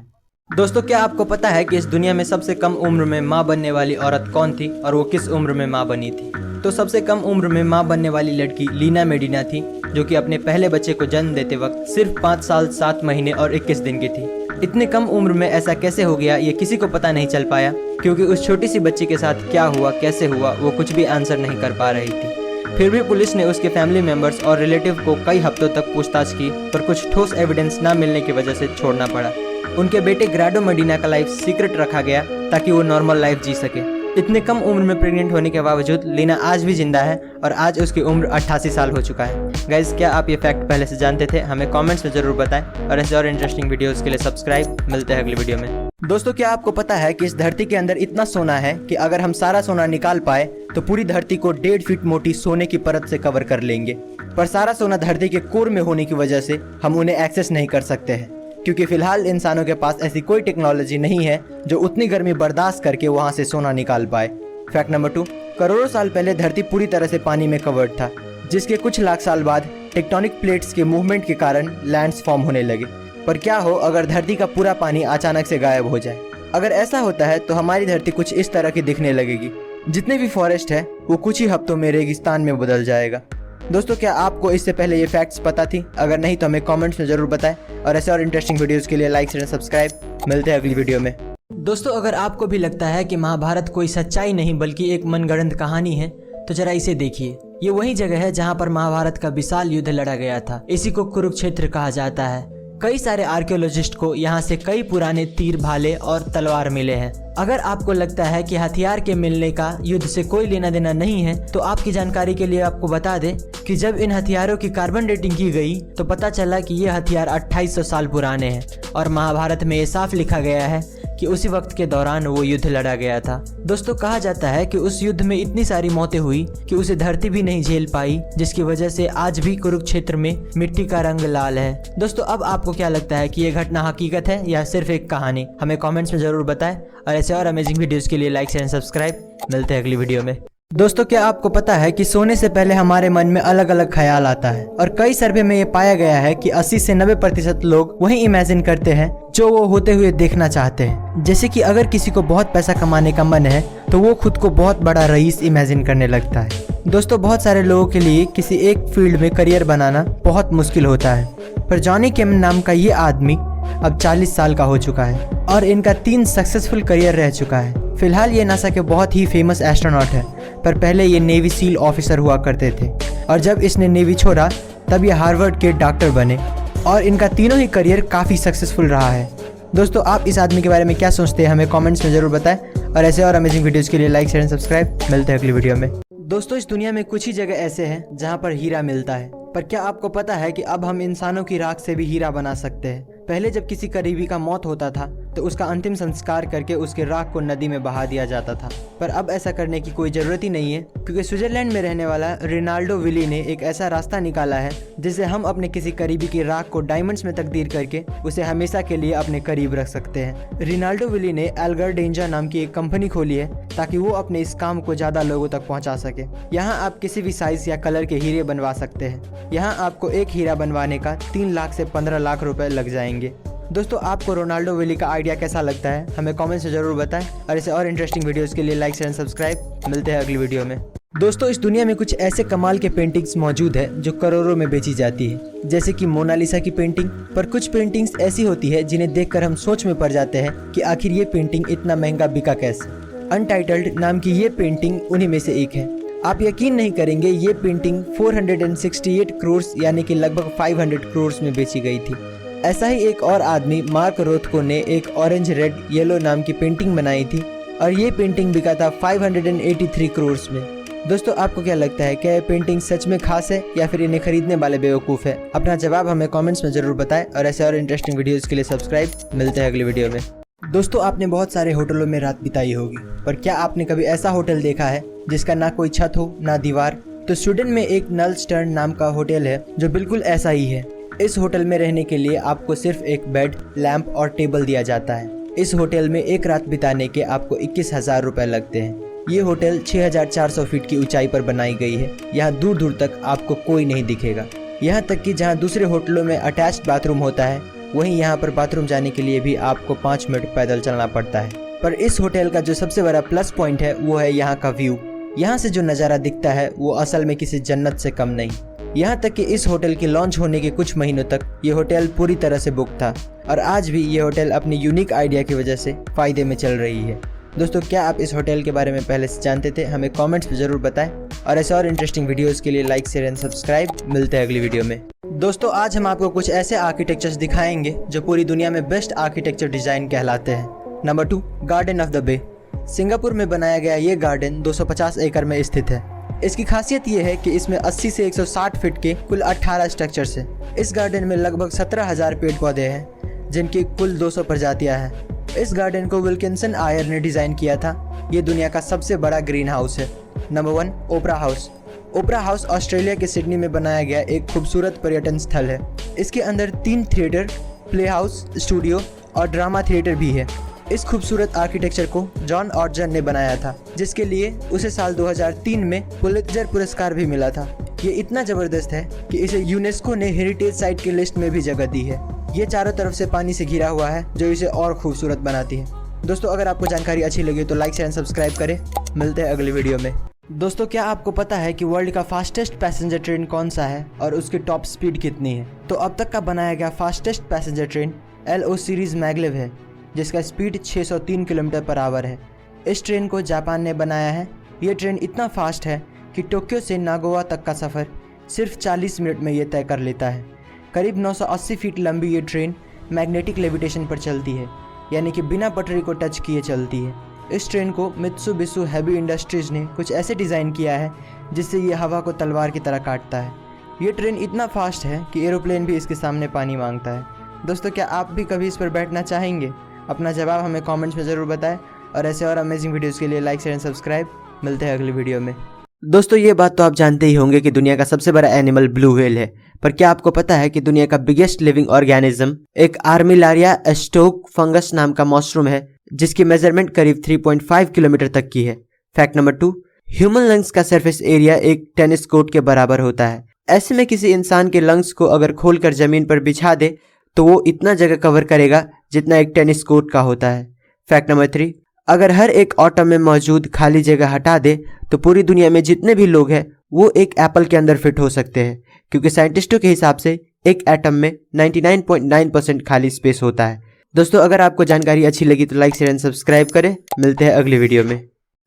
दोस्तों क्या आपको पता है कि इस दुनिया में सबसे कम उम्र में माँ बनने वाली औरत कौन थी और वो किस उम्र में माँ बनी थी? तो सबसे कम उम्र में माँ बनने वाली लड़की लीना मेडिना थी, जो कि अपने पहले बच्चे को जन्म देते वक्त सिर्फ 5 साल 7 महीने और 21 दिन की थी। इतने कम उम्र में ऐसा कैसे हो गया ये किसी को पता नहीं चल पाया, क्योंकि उस छोटी सी बच्ची के साथ क्या हुआ कैसे हुआ वो कुछ भी आंसर नहीं कर पा रही थी। फिर भी पुलिस ने उसके फैमिली मेंबर्स और रिलेटिव को कई हफ्तों तक पूछताछ की, पर कुछ ठोस एविडेंस न मिलने की वजह से छोड़ना पड़ा। उनके बेटे ग्राडो मेडिना का लाइफ सीक्रेट रखा गया ताकि वो नॉर्मल लाइफ जी सके। इतने कम उम्र में प्रेग्नेंट होने के बावजूद लीना आज भी जिंदा है और आज उसकी उम्र 88 साल हो चुका है। गाइज क्या आप ये फैक्ट पहले से जानते थे? हमें कमेंट्स में जरूर बताएं और ऐसे और इंटरेस्टिंग वीडियोस के लिए सब्सक्राइब। मिलते हैं अगली वीडियो में। दोस्तों क्या आपको पता है कि इस धरती के अंदर इतना सोना है कि अगर हम सारा सोना निकाल पाए तो पूरी धरती को 1.5 फीट मोटी सोने की परत से कवर कर लेंगे। पर सारा सोना धरती के कोर में होने की वजह से हम उन्हें एक्सेस नहीं कर सकते हैं, क्योंकि फिलहाल इंसानों के पास ऐसी कोई टेक्नोलॉजी नहीं है जो उतनी गर्मी बर्दाश्त करके वहां से सोना निकाल पाए। फैक्ट नंबर 2, करोड़ों साल पहले धरती पूरी तरह से पानी में कवर्ड था, जिसके कुछ लाख साल बाद टेक्टोनिक प्लेट्स के मूवमेंट के कारण लैंड्स फॉर्म होने लगे। पर क्या हो अगर धरती का पूरा पानी अचानक से गायब हो जाए? अगर ऐसा होता है तो हमारी धरती कुछ इस तरह की दिखने लगेगी। जितने भी फॉरेस्ट है वो कुछ ही हफ्तों में रेगिस्तान में बदल जाएगा। दोस्तों क्या आपको इससे पहले ये फैक्ट्स पता थी? अगर नहीं तो हमें कमेंट्स में जरूर बताएं और ऐसे और इंटरेस्टिंग वीडियोस के लिए लाइक शेयर सब्सक्राइब। मिलते हैं अगली वीडियो में। दोस्तों अगर आपको भी लगता है कि महाभारत कोई सच्चाई नहीं बल्कि एक मनगढ़ंत कहानी है तो जरा इसे देखिए। ये वही जगह है जहाँ पर महाभारत का विशाल युद्ध लड़ा गया था। इसी को कुरुक्षेत्र कहा जाता है। कई सारे आर्कियोलॉजिस्ट को यहाँ से कई पुराने तीर भाले और तलवार मिले हैं। अगर आपको लगता है कि हथियार के मिलने का युद्ध से कोई लेना देना नहीं है तो आपकी जानकारी के लिए आपको बता दें कि जब इन हथियारों की कार्बन डेटिंग की गई तो पता चला कि ये हथियार 2800 साल पुराने हैं और महाभारत में ये साफ लिखा गया है कि उसी वक्त के दौरान वो युद्ध लड़ा गया था। दोस्तों कहा जाता है कि उस युद्ध में इतनी सारी मौतें हुई कि उसे धरती भी नहीं झेल पाई, जिसकी वजह से आज भी कुरुक्षेत्र में मिट्टी का रंग लाल है। दोस्तों अब आपको क्या लगता है कि ये घटना हकीकत है या सिर्फ एक कहानी? हमें कमेंट्स में जरूर बताएं और ऐसे और अमेजिंग वीडियोस के लिए लाइक शेयर सब्सक्राइब। मिलते हैं अगली वीडियो में। दोस्तों क्या आपको पता है कि सोने से पहले हमारे मन में अलग अलग ख्याल आता है और कई सर्वे में ये पाया गया है कि 80 से 90% लोग वही इमेजिन करते हैं जो वो होते हुए देखना चाहते हैं। जैसे कि अगर किसी को बहुत पैसा कमाने का मन है तो वो खुद को बहुत बड़ा रईस इमेजिन करने लगता है। दोस्तों बहुत सारे लोगों के लिए किसी एक फील्ड में करियर बनाना बहुत मुश्किल होता है, पर जॉनी केमन नाम का ये आदमी अब 40 साल का हो चुका है और इनका 3 सक्सेसफुल करियर रह चुका है। फिलहाल ये नासा के बहुत ही फेमस एस्ट्रोनॉट है, पर पहले ये नेवी सील ऑफिसर हुआ करते थे और जब इसने नेवी छोड़ा तब ये हार्वर्ड के डॉक्टर बने और इनका तीनों ही करियर काफ़ी सक्सेसफुल रहा है। दोस्तों आप इस आदमी के बारे में क्या सोचते हैं? हमें कमेंट्स में ज़रूर बताएं और ऐसे और अमेजिंग वीडियोज़ के लिए लाइक शेयर सब्सक्राइब। मिलते हैं अगली वीडियो में। दोस्तों इस दुनिया में कुछ ही जगह ऐसे हैं जहाँ पर हीरा मिलता है, पर क्या आपको पता है कि अब हम इंसानों की राख से भी हीरा बना सकते हैं? पहले जब किसी करीबी का मौत होता था तो उसका अंतिम संस्कार करके उसके राख को नदी में बहा दिया जाता था। पर अब ऐसा करने की कोई ज़रूरत ही नहीं है, क्योंकि स्विट्जरलैंड में रहने वाला रिनाल्डो विली ने एक ऐसा रास्ता निकाला है जिससे हम अपने किसी करीबी की राख को डायमंड्स में तब्दील करके उसे हमेशा के लिए अपने करीब रख सकते हैं। रिनाल्डो विली ने एल्गर डेंजा नाम की एक कंपनी खोली है ताकि वो अपने इस काम को ज़्यादा लोगों तक पहुँचा सके। यहाँ आप किसी भी साइज़ या कलर के हीरे बनवा सकते हैं। यहाँ आपको एक हीरा बनवाने का 3 लाख से 15 लाख रुपए लग जाएंगे। दोस्तों, आपको रोनाल्डो विली का आइडिया कैसा लगता है हमें कमेंट से जरूर बताएं, और ऐसे और इंटरेस्टिंग वीडियोस के लिए लाइक शेयर एंड सब्सक्राइब। मिलते हैं अगली वीडियो में। दोस्तों, इस दुनिया में कुछ ऐसे कमाल के पेंटिंग्स मौजूद है जो करोड़ों में बेची जाती है, जैसे कि मोनालिसा की पेंटिंग। पर कुछ पेंटिंग्स ऐसी होती है जिन्हें देखकर हम सोच में पड़ जाते हैं कि आखिर ये पेंटिंग इतना महंगा बिका कैसे। अनटाइटल्ड नाम की ये पेंटिंग उन्हीं में से एक है। आप यकीन नहीं करेंगे, ये पेंटिंग 468 करोड़ यानी कि लगभग 500 करोड़ में बेची गई थी। ऐसा ही एक और आदमी मार्क रोथको ने एक ऑरेंज रेड येलो नाम की पेंटिंग बनाई थी, और ये पेंटिंग बिका था 583 करोड़ में। दोस्तों, आपको क्या लगता है, क्या ये पेंटिंग सच में खास है या फिर इन्हें खरीदने वाले बेवकूफ़ है? अपना जवाब हमें कमेंट्स में जरूर बताएं, और ऐसे और इंटरेस्टिंग वीडियोस के लिए सब्सक्राइब। मिलते हैं अगली वीडियो में। दोस्तों, आपने बहुत सारे होटलों में रात बिताई होगी, पर क्या आपने कभी ऐसा होटल देखा है जिसका ना कोई छत हो ना दीवार? तो स्वीडन में एक नलस्टर्न नाम का होटल है जो बिल्कुल ऐसा ही है। इस होटल में रहने के लिए आपको सिर्फ एक बेड, लैंप और टेबल दिया जाता है। इस होटल में एक रात बिताने के आपको 21,000 रुपए लगते हैं। ये होटल 6,400 फीट की ऊंचाई पर बनाई गई है। यहाँ दूर दूर तक आपको कोई नहीं दिखेगा। यहाँ तक कि जहाँ दूसरे होटलों में अटैच्ड बाथरूम होता है, वहीं यहाँ पर बाथरूम जाने के लिए भी आपको 5 मिनट पैदल चलना पड़ता है। पर इस होटल का जो सबसे बड़ा प्लस पॉइंट है वो है यहाँ का व्यू। यहाँ से जो नज़ारा दिखता है वो असल में किसी जन्नत से कम नहीं। यहाँ तक कि इस होटल के लॉन्च होने के कुछ महीनों तक ये होटल पूरी तरह से बुक था, और आज भी ये होटल अपनी यूनिक आइडिया की वजह से फ़ायदे में चल रही है। दोस्तों, क्या आप इस होटल के बारे में पहले से जानते थे? हमें कमेंट्स में ज़रूर बताएं, और ऐसे और इंटरेस्टिंग वीडियोस के लिए लाइक शेयर एंड सब्सक्राइब। मिलते हैं अगली वीडियो में। दोस्तों, आज हम आपको कुछ ऐसे आर्किटेक्चर्स दिखाएंगे जो पूरी दुनिया में बेस्ट आर्किटेक्चर डिज़ाइन कहलाते हैं। Number 2, garden of the bay. Singapore में बनाया गया ये गार्डन 250 एकड़ में स्थित है। इसकी खासियत ये है कि इसमें 80 से 160 फीट के कुल 18 स्ट्रक्चर्स हैं। इस गार्डन में लगभग 17,000 पेड़ पौधे हैं, जिनकी कुल 200 प्रजातियां हैं। इस गार्डन को विल्किंसन आयर ने डिज़ाइन किया था। ये दुनिया का सबसे बड़ा ग्रीन हाउस है। नंबर 1, ओपरा हाउस। ओपरा हाउस ऑस्ट्रेलिया के सिडनी में बनाया गया एक खूबसूरत पर्यटन स्थल है। इसके अंदर 3 थिएटर, प्ले हाउस, स्टूडियो और ड्रामा थिएटर भी है। इस खूबसूरत आर्किटेक्चर को जॉन ऑर्जन ने बनाया था, जिसके लिए उसे साल 2003 में पुलित्जर पुरस्कार भी मिला था। ये इतना ज़बरदस्त है कि इसे यूनेस्को ने हेरिटेज साइट की लिस्ट में भी जगह दी है। ये चारों तरफ से पानी से घिरा हुआ है, जो इसे और खूबसूरत बनाती है। दोस्तों, अगर आपको जानकारी अच्छी लगी तो लाइक शेयर एंड सब्सक्राइब करें। मिलते हैं अगली वीडियो में। दोस्तों, क्या आपको पता है कि वर्ल्ड का फास्टेस्ट पैसेंजर ट्रेन कौन सा है और उसकी टॉप स्पीड कितनी है? तो अब तक का बनाया गया fastest passenger train LO series maglev है, जिसका स्पीड 603 किलोमीटर पर आवर है। इस ट्रेन को जापान ने बनाया है। ये ट्रेन इतना फास्ट है कि टोक्यो से नागोवा तक का सफ़र सिर्फ 40 मिनट में ये तय कर लेता है। करीब 980 फीट लंबी ये ट्रेन मैग्नेटिक लेविटेशन पर चलती है, यानी कि बिना पटरी को टच किए चलती है। इस ट्रेन को मित्सुबिशी हेवी इंडस्ट्रीज ने कुछ ऐसे डिज़ाइन किया है जिससे ये हवा को तलवार की तरह काटता है। ये ट्रेन इतना फास्ट है कि एरोप्लेन भी इसके सामने पानी मांगता है। दोस्तों, क्या आप भी कभी इस पर बैठना चाहेंगे? अपना जवाब हमें कमेंट्स में ज़रूर बताएं, और ऐसे और अमेजिंग वीडियोस के लिए लाइक शेयर एंड सब्सक्राइब। मिलते हैं अगली वीडियो में। दोस्तों, ये बात तो आप जानते ही होंगे कि दुनिया का सबसे बड़ा एनिमल ब्लू व्हेल है, पर क्या आपको पता है कि दुनिया का बिगेस्ट लिविंग ऑर्गेनिज्म एक आर्मिलारिया एस्टोक फंगस नाम का मशरूम है, जिसकी मेजरमेंट करीब 3.5 किलोमीटर तक की है। फैक्ट नंबर 2, ह्यूमन लंग्स का सरफेस एरिया एक टेनिस कोर्ट के बराबर होता है। ऐसे में किसी इंसान के लंग्स को अगर खोलकर जमीन पर बिछा दे तो वो इतना जगह कवर करेगा जितना एक टेनिस कोर्ट का होता है। फैक्ट नंबर 3, अगर हर एक एटम में मौजूद खाली जगह हटा दे तो पूरी दुनिया में जितने भी लोग हैं वो एक एप्पल के अंदर फिट हो सकते हैं, क्योंकि साइंटिस्टों के हिसाब से एक एटम में 99.9% खाली स्पेस होता है। दोस्तों, अगर आपको जानकारी अच्छी लगी तो लाइक शेयर एंड सब्सक्राइब करें। मिलते हैं अगली वीडियो में।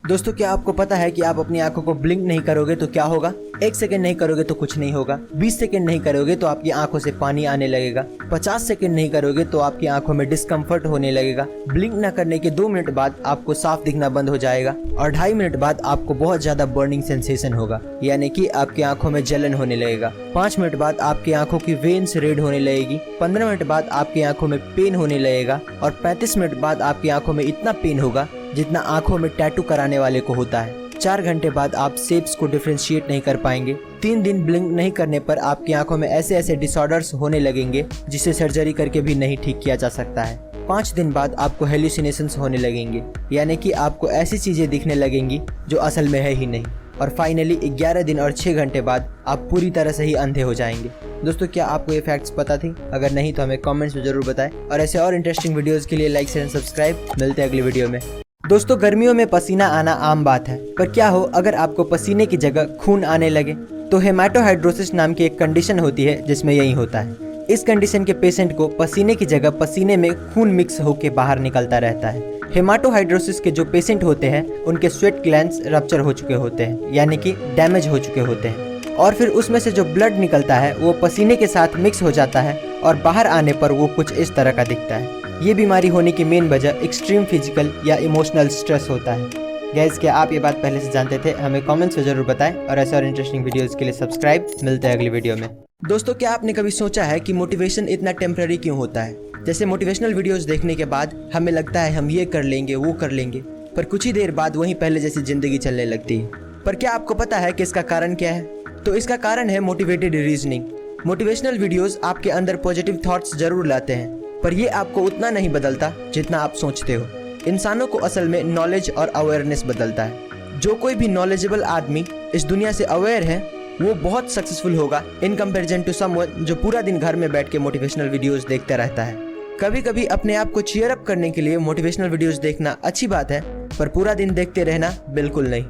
दोस्तों क्या आपको पता है कि आप अपनी आंखों को ब्लिंक नहीं करोगे तो क्या होगा? 1 सेकंड नहीं करोगे तो कुछ नहीं होगा, 20 सेकंड नहीं करोगे तो आपकी आंखों से पानी आने लगेगा, 50 सेकंड नहीं करोगे तो आपकी आंखों में डिस्कम्फर्ट होने लगेगा, ब्लिंक न करने के 2 मिनट बाद आपको साफ दिखना बंद हो जाएगा और 2.5 मिनट बाद आपको बहुत ज्यादा बर्निंग सेंसेशन होगा, यानी कि आपकी आंखों में जलन होने लगेगा। 5 मिनट बाद आपकी आंखों की वेन्स रेड होने लगेगी, 15 मिनट बाद आपकी आंखों में पेन होने लगेगा और 35 मिनट बाद आपकी आंखों में इतना पेन होगा जितना आंखों में टैटू कराने वाले को होता है। 4 घंटे बाद आप शेप्स को डिफरेंशिएट नहीं कर पाएंगे। 3 दिन ब्लिंक नहीं करने पर आपकी आंखों में ऐसे ऐसे डिसऑर्डर्स होने लगेंगे जिसे सर्जरी करके भी नहीं ठीक किया जा सकता है। 5 दिन बाद आपको हेलुसिनेशंस होने लगेंगे, यानी कि आपको ऐसी चीजें दिखने लगेंगी जो असल में है ही नहीं। और फाइनली 11 दिन और 6 घंटे बाद आप पूरी तरह से ही अंधे हो जाएंगे। दोस्तों क्या आपको ये फैक्ट्स पता थी? अगर नहीं तो हमें कमेंट्स में जरूर बताएं और ऐसे और इंटरेस्टिंग वीडियोस के लिए लाइक शेयर एंड सब्सक्राइब। मिलते हैं अगली वीडियो में। दोस्तों गर्मियों में पसीना आना आम बात है, पर क्या हो अगर आपको पसीने की जगह खून आने लगे? तो हेमाटोहाइड्रोसिस नाम की एक कंडीशन होती है जिसमें यही होता है। इस कंडीशन के पेशेंट को पसीने की जगह पसीने में खून मिक्स होकर बाहर निकलता रहता है। हेमाटोहाइड्रोसिस के जो पेशेंट होते हैं उनके स्वेट ग्लैंड्स रप्चर हो चुके होते हैं, यानी कि डैमेज हो चुके होते हैं, और फिर उसमें से जो ब्लड निकलता है वो पसीने के साथ मिक्स हो जाता है और बाहर आने पर वो कुछ इस तरह का दिखता है। ये बीमारी होने की मेन वजह एक्सट्रीम फिजिकल या इमोशनल स्ट्रेस होता है। गैस क्या आप ये बात पहले से जानते थे? हमें कमेंट्स में जरूर बताएं और ऐसे और इंटरेस्टिंग वीडियोस के लिए सब्सक्राइब। मिलते हैं अगली वीडियो में। दोस्तों क्या आपने कभी सोचा है कि मोटिवेशन इतना टेम्पररी क्यों होता है? जैसे मोटिवेशनल वीडियोस देखने के बाद हमें लगता है हम ये कर लेंगे वो कर लेंगे, पर कुछ ही देर बाद वहीं पहले जैसी जिंदगी चलने लगती है। पर क्या आपको पता है कि इसका कारण क्या है? तो इसका कारण है मोटिवेटेड रीजनिंग। मोटिवेशनल वीडियोस आपके अंदर पॉजिटिव थॉट्स जरूर लाते हैं, पर ये आपको उतना नहीं बदलता जितना आप सोचते हो। इंसानों को असल में नॉलेज और अवेयरनेस बदलता है। जो कोई भी नॉलेजेबल आदमी इस दुनिया से अवेयर है वो बहुत सक्सेसफुल होगा इन कंपैरिजन टू समवन जो पूरा दिन घर में बैठ के मोटिवेशनल वीडियोस देखता रहता है। कभी कभी अपने आप को चीयर अप करने के लिए मोटिवेशनल वीडियोस देखना अच्छी बात है, पर पूरा दिन देखते रहना बिल्कुल नहीं।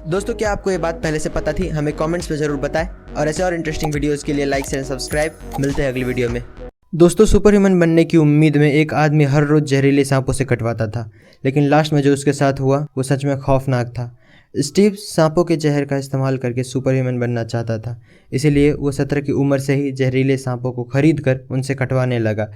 दोस्तों क्या आपको ये बात पहले से पता थी? हमें कमेंट्स में जरूर बताएं और ऐसे और इंटरेस्टिंग वीडियोस के लिए लाइक शेयर सब्सक्राइब। मिलते हैं अगली वीडियो में। दोस्तों सुपर ह्यूमन बनने की उम्मीद में एक आदमी हर रोज जहरीले सांपों से कटवाता था, लेकिन लास्ट में जो उसके साथ हुआ वो सच में खौफनाक था। स्टीव सांपों के जहर का इस्तेमाल करके सुपर ह्यूमन बनना चाहता था, इसीलिए वो 17 की उम्र से ही जहरीले सांपों को खरीद कर उनसे कटवाने लगा।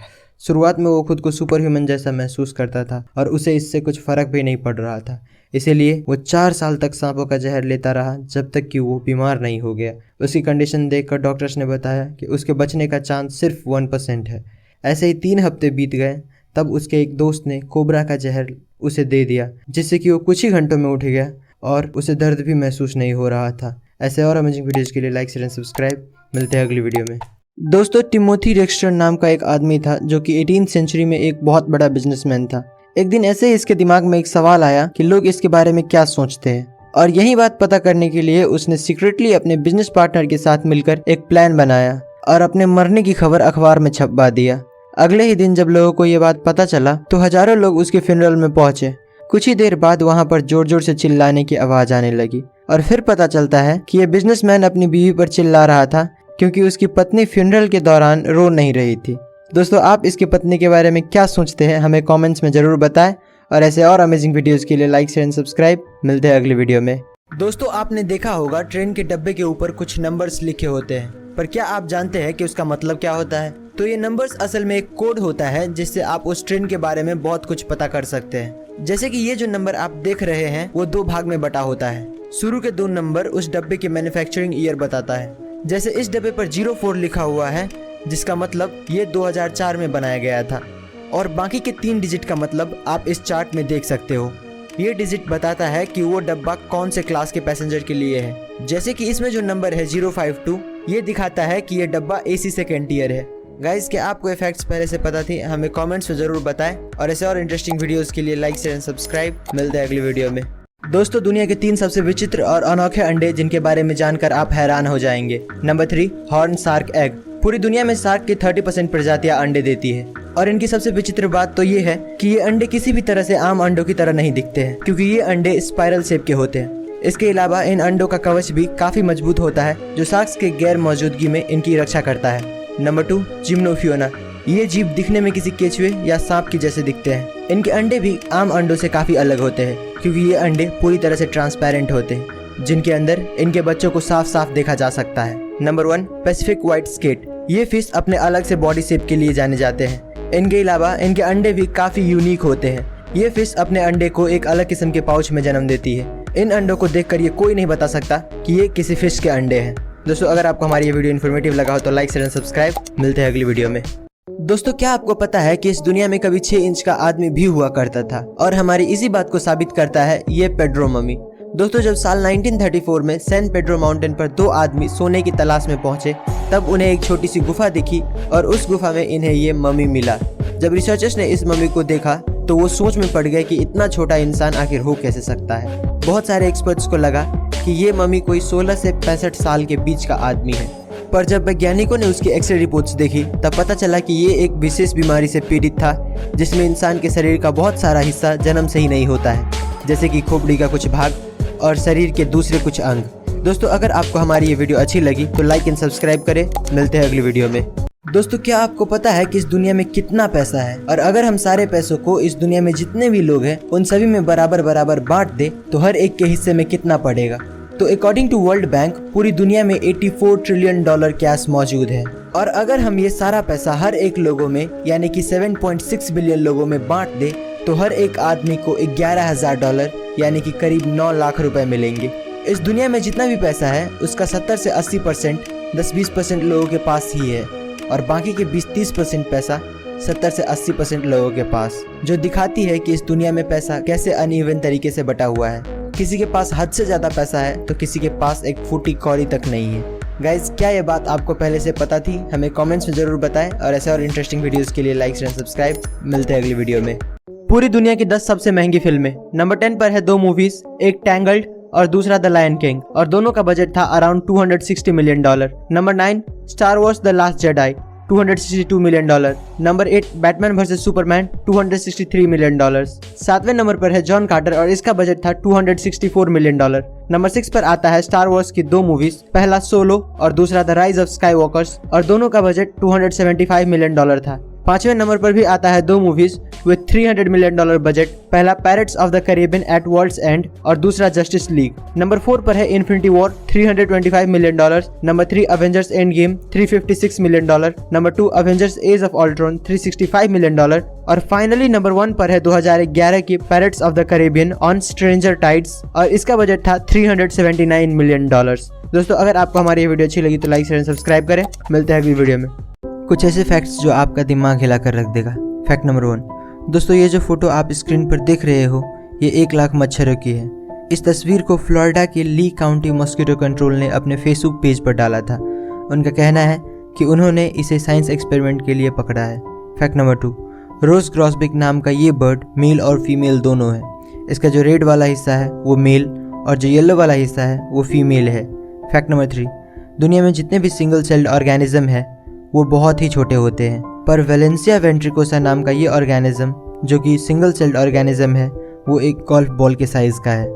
शुरुआत में वो खुद को सुपर ह्यूमन जैसा महसूस करता था और उसे इससे कुछ फ़र्क भी नहीं पड़ रहा था, इसीलिए वो 4 साल तक सांपों का जहर लेता रहा जब तक कि वो बीमार नहीं हो गया। उसकी कंडीशन देखकर डॉक्टर्स ने बताया कि उसके बचने का चांस सिर्फ 1% है। ऐसे ही 3 हफ्ते बीत गए, तब उसके एक दोस्त ने कोबरा का जहर उसे दे दिया, जिससे कि वो कुछ ही घंटों में उठ गया और उसे दर्द भी महसूस नहीं हो रहा था। ऐसे और अमेजिंग वीडियोज़ के लिए लाइक शेयर एंड सब्सक्राइब। मिलते हैं अगली वीडियो में। दोस्तों टिमोथी रेक्सटर नाम का एक आदमी था जो कि 18th सेंचुरी में एक बहुत बड़ा बिजनेसमैन था। एक दिन ऐसे ही इसके दिमाग में एक सवाल आया कि लोग इसके बारे में क्या सोचते हैं, और यही बात पता करने के लिए उसने सीक्रेटली अपने बिजनेस पार्टनर के साथ मिलकर एक प्लान बनाया और अपने मरने की खबर अखबार में छपवा दिया। अगले ही दिन जब लोगों को ये बात पता चला तो हजारों लोग उसके फ्यूनरल में पहुंचे। कुछ ही देर बाद वहां पर जोर जोर से चिल्लाने की आवाज आने लगी और फिर पता चलता है कि यह बिजनेसमैन अपनी बीवी पर चिल्ला रहा था क्योंकि उसकी पत्नी फ्यूनरल के दौरान रो नहीं रही थी। दोस्तों आप इसकी पत्नी के बारे में क्या सोचते हैं? हमें कमेंट्स में जरूर बताएं और ऐसे और अमेजिंग वीडियोस के लिए लाइक शेयर एंड सब्सक्राइब। मिलते हैं अगली वीडियो में। दोस्तों आपने देखा होगा ट्रेन के डब्बे के ऊपर कुछ नंबर्स लिखे होते हैं, पर क्या आप जानते हैं कि उसका मतलब क्या होता है? तो ये नंबर्स असल में एक कोड होता है जिससे आप उस ट्रेन के बारे में बहुत कुछ पता कर सकते हैं। जैसे कि ये जो नंबर आप देख रहे हैं वो 2 भाग में बटा होता है। शुरू के 2 नंबर उस डब्बे की मैन्युफैक्चरिंग ईयर बताता है। जैसे इस डब्बे पर 04 लिखा हुआ है जिसका मतलब ये 2004 में बनाया गया था, और बाकी के 3 डिजिट का मतलब आप इस चार्ट में देख सकते हो। ये डिजिट बताता है कि वो डब्बा कौन से क्लास के पैसेंजर के लिए है। जैसे कि इसमें जो नंबर है 052 ये दिखाता है कि ये डब्बा AC सेकेंड ईयर है। गाइस क्या आपको ये फैक्ट्स पहले से पता थी? हमें कमेंट्स में जरूर बताएं और ऐसे और इंटरेस्टिंग वीडियोस के लिए लाइक शेयर एंड सब्सक्राइब। मिलते हैं अगली वीडियो में। दोस्तों दुनिया के 3 सबसे विचित्र और अनोखे अंडे जिनके बारे में जानकर आप हैरान हो जाएंगे। Number 3 horn shark egg. पूरी दुनिया में शार्क की 30% प्रजातियां अंडे देती है, और इनकी सबसे विचित्र बात तो ये है कि ये अंडे किसी भी तरह से आम अंडों की तरह नहीं दिखते हैं, क्योंकि ये अंडे स्पाइरल शेप के होते हैं। इसके अलावा इन अंडों का कवच भी काफी मजबूत होता है जो शार्क्स के गैर मौजूदगी में इनकी रक्षा करता है। नंबर 2 जिम्नोफियोना। ये जीव दिखने में किसी केचुए या सांप की जैसे दिखते हैं। इनके अंडे भी आम अंडों से काफी अलग होते हैं। क्योंकि ये अंडे पूरी तरह से ट्रांसपेरेंट होते हैं, जिनके अंदर इनके बच्चों को साफ साफ देखा जा सकता है। Number 1, Pacific white skate. ये फिश अपने अलग से बॉडी शेप के लिए जाने जाते हैं। इनके अलावा इनके अंडे भी काफी यूनिक होते हैं। ये फिश अपने अंडे को एक अलग किस्म के पाउच में जन्म देती है। इन अंडों को देखकर ये कोई नहीं बता सकता कि ये किसी फिश के अंडे हैं। दोस्तों, अगर आपको हमारी ये वीडियो इन्फॉर्मेटिव लगा हो तो लाइक शेयर एंड सब्सक्राइब। मिलते हैं अगली वीडियो में। दोस्तों, क्या आपको पता है कि इस दुनिया में कभी 6 इंच का आदमी भी हुआ करता था, और हमारी इसी बात को साबित करता है ये पेड्रो मम्मी। दोस्तों, जब साल 1934 में सैन पेड्रो माउंटेन पर 2 आदमी सोने की तलाश में पहुंचे, तब उन्हें एक छोटी सी गुफा दिखी और उस गुफा में इन्हें ये मम्मी मिला। जब रिसर्चर्स ने इस मम्मी को देखा तो वो सोच में पड़ गए कि इतना छोटा इंसान आखिर हो कैसे सकता है। बहुत सारे एक्सपर्ट्स को लगा कि ये मम्मी कोई 16 से 65 साल के बीच का आदमी है, पर जब वैज्ञानिकों ने उसकी एक्सरे रिपोर्ट्स देखी तब पता चला कि ये एक विशेष बीमारी से पीड़ित था, जिसमें इंसान के शरीर का बहुत सारा हिस्सा जन्म से ही नहीं होता है, जैसे कि खोपड़ी का कुछ भाग और शरीर के दूसरे कुछ अंग। दोस्तों, अगर आपको हमारी ये वीडियो अच्छी लगी तो लाइक एंड सब्सक्राइब करें। मिलते हैं अगली वीडियो में। दोस्तों, क्या आपको पता है कि इस दुनिया में कितना पैसा है, और अगर हम सारे पैसों को इस दुनिया में जितने भी लोग हैं उन सभी में बराबर बराबर बांट दे तो हर एक के हिस्से में कितना पड़ेगा? तो अकॉर्डिंग टू वर्ल्ड बैंक पूरी दुनिया में $84 ट्रिलियन कैश मौजूद है, और अगर हम ये सारा पैसा हर एक लोगों में यानी कि 7.6 बिलियन लोगों में बांट दे तो हर एक आदमी को $11,000 यानी कि करीब 9 लाख रुपए मिलेंगे। इस दुनिया में जितना भी पैसा है उसका 70 से 80% 10-20% लोगों के पास ही है, और बाकी के 20-30% पैसा 70 से 80% लोगों के पास, जो दिखाती है कि इस दुनिया में पैसा कैसे अनइवन तरीके से बटा हुआ है। किसी के पास हद से ज़्यादा पैसा है तो किसी के पास एक फूटी कौड़ी तक नहीं है। गाइज, क्या ये बात आपको पहले से पता थी? हमें कमेंट्स में ज़रूर बताएं, और ऐसे और इंटरेस्टिंग वीडियोस के लिए लाइक एंड सब्सक्राइब। मिलते हैं अगली वीडियो में। पूरी दुनिया की 10 सबसे महंगी फिल्में। नंबर 10 पर है 2 मूवीज, एक टैंगल्ड और दूसरा द लायन किंग, और दोनों का बजट था around $260 million. Number 9 Star Wars the Last Jedi, $262 million. Number 8 Batman versus Superman, $263 million. 7वें नंबर पर है जॉन कार्टर और इसका बजट था $264 मिलियन। नंबर 6 पर आता है स्टार वॉर्स की 2 मूवीज, पहला सोलो और दूसरा the rise of sky walkers, और दोनों का बजट $275 मिलियन था। 5वें नंबर पर भी आता है 2 मूवीज विद $300 मिलियन बजट, पहला Pirates of the Caribbean at World's End और दूसरा जस्टिस लीग। नंबर 4 पर है Infinity War, $325 million. Number 3 Avengers Endgame, $356 million. Number 2 Avengers Age of Ultron, $365 million. और फाइनली नंबर 1 पर है 2011 की Pirates of the Caribbean on Stranger Tides, और इसका बजट था $379 मिलियन। दोस्तों, अगर आपको हमारी ये वीडियो अच्छी लगी तो लाइक शेयर एंड सब्सक्राइब करें। मिलते हैं अगली वीडियो में। कुछ ऐसे फैक्ट्स जो आपका दिमाग हिला कर रख देगा। Fact number 1। दोस्तों, ये जो फोटो आप स्क्रीन पर देख रहे हो ये 1 लाख मच्छरों की है। इस तस्वीर को फ्लोरिडा के ली काउंटी मॉस्किटो कंट्रोल ने अपने फेसबुक पेज पर डाला था। उनका कहना है कि उन्होंने इसे साइंस एक्सपेरिमेंट के लिए पकड़ा है। Fact number 2। रोज ग्रॉसबिक नाम का ये बर्ड मेल और फीमेल दोनों है। इसका जो रेड वाला हिस्सा है वो मेल और जो येलो वाला हिस्सा है वो फीमेल है। Fact number 3। दुनिया में जितने भी सिंगल सेल्ड ऑर्गेनिज्म है वो बहुत ही छोटे होते हैं, पर वेलेंसिया वेंट्रिकोसा नाम का ये ऑर्गेनिज्म जो कि सिंगल सेल्ड ऑर्गेनिज्म है वो एक गोल्फ बॉल के साइज का है।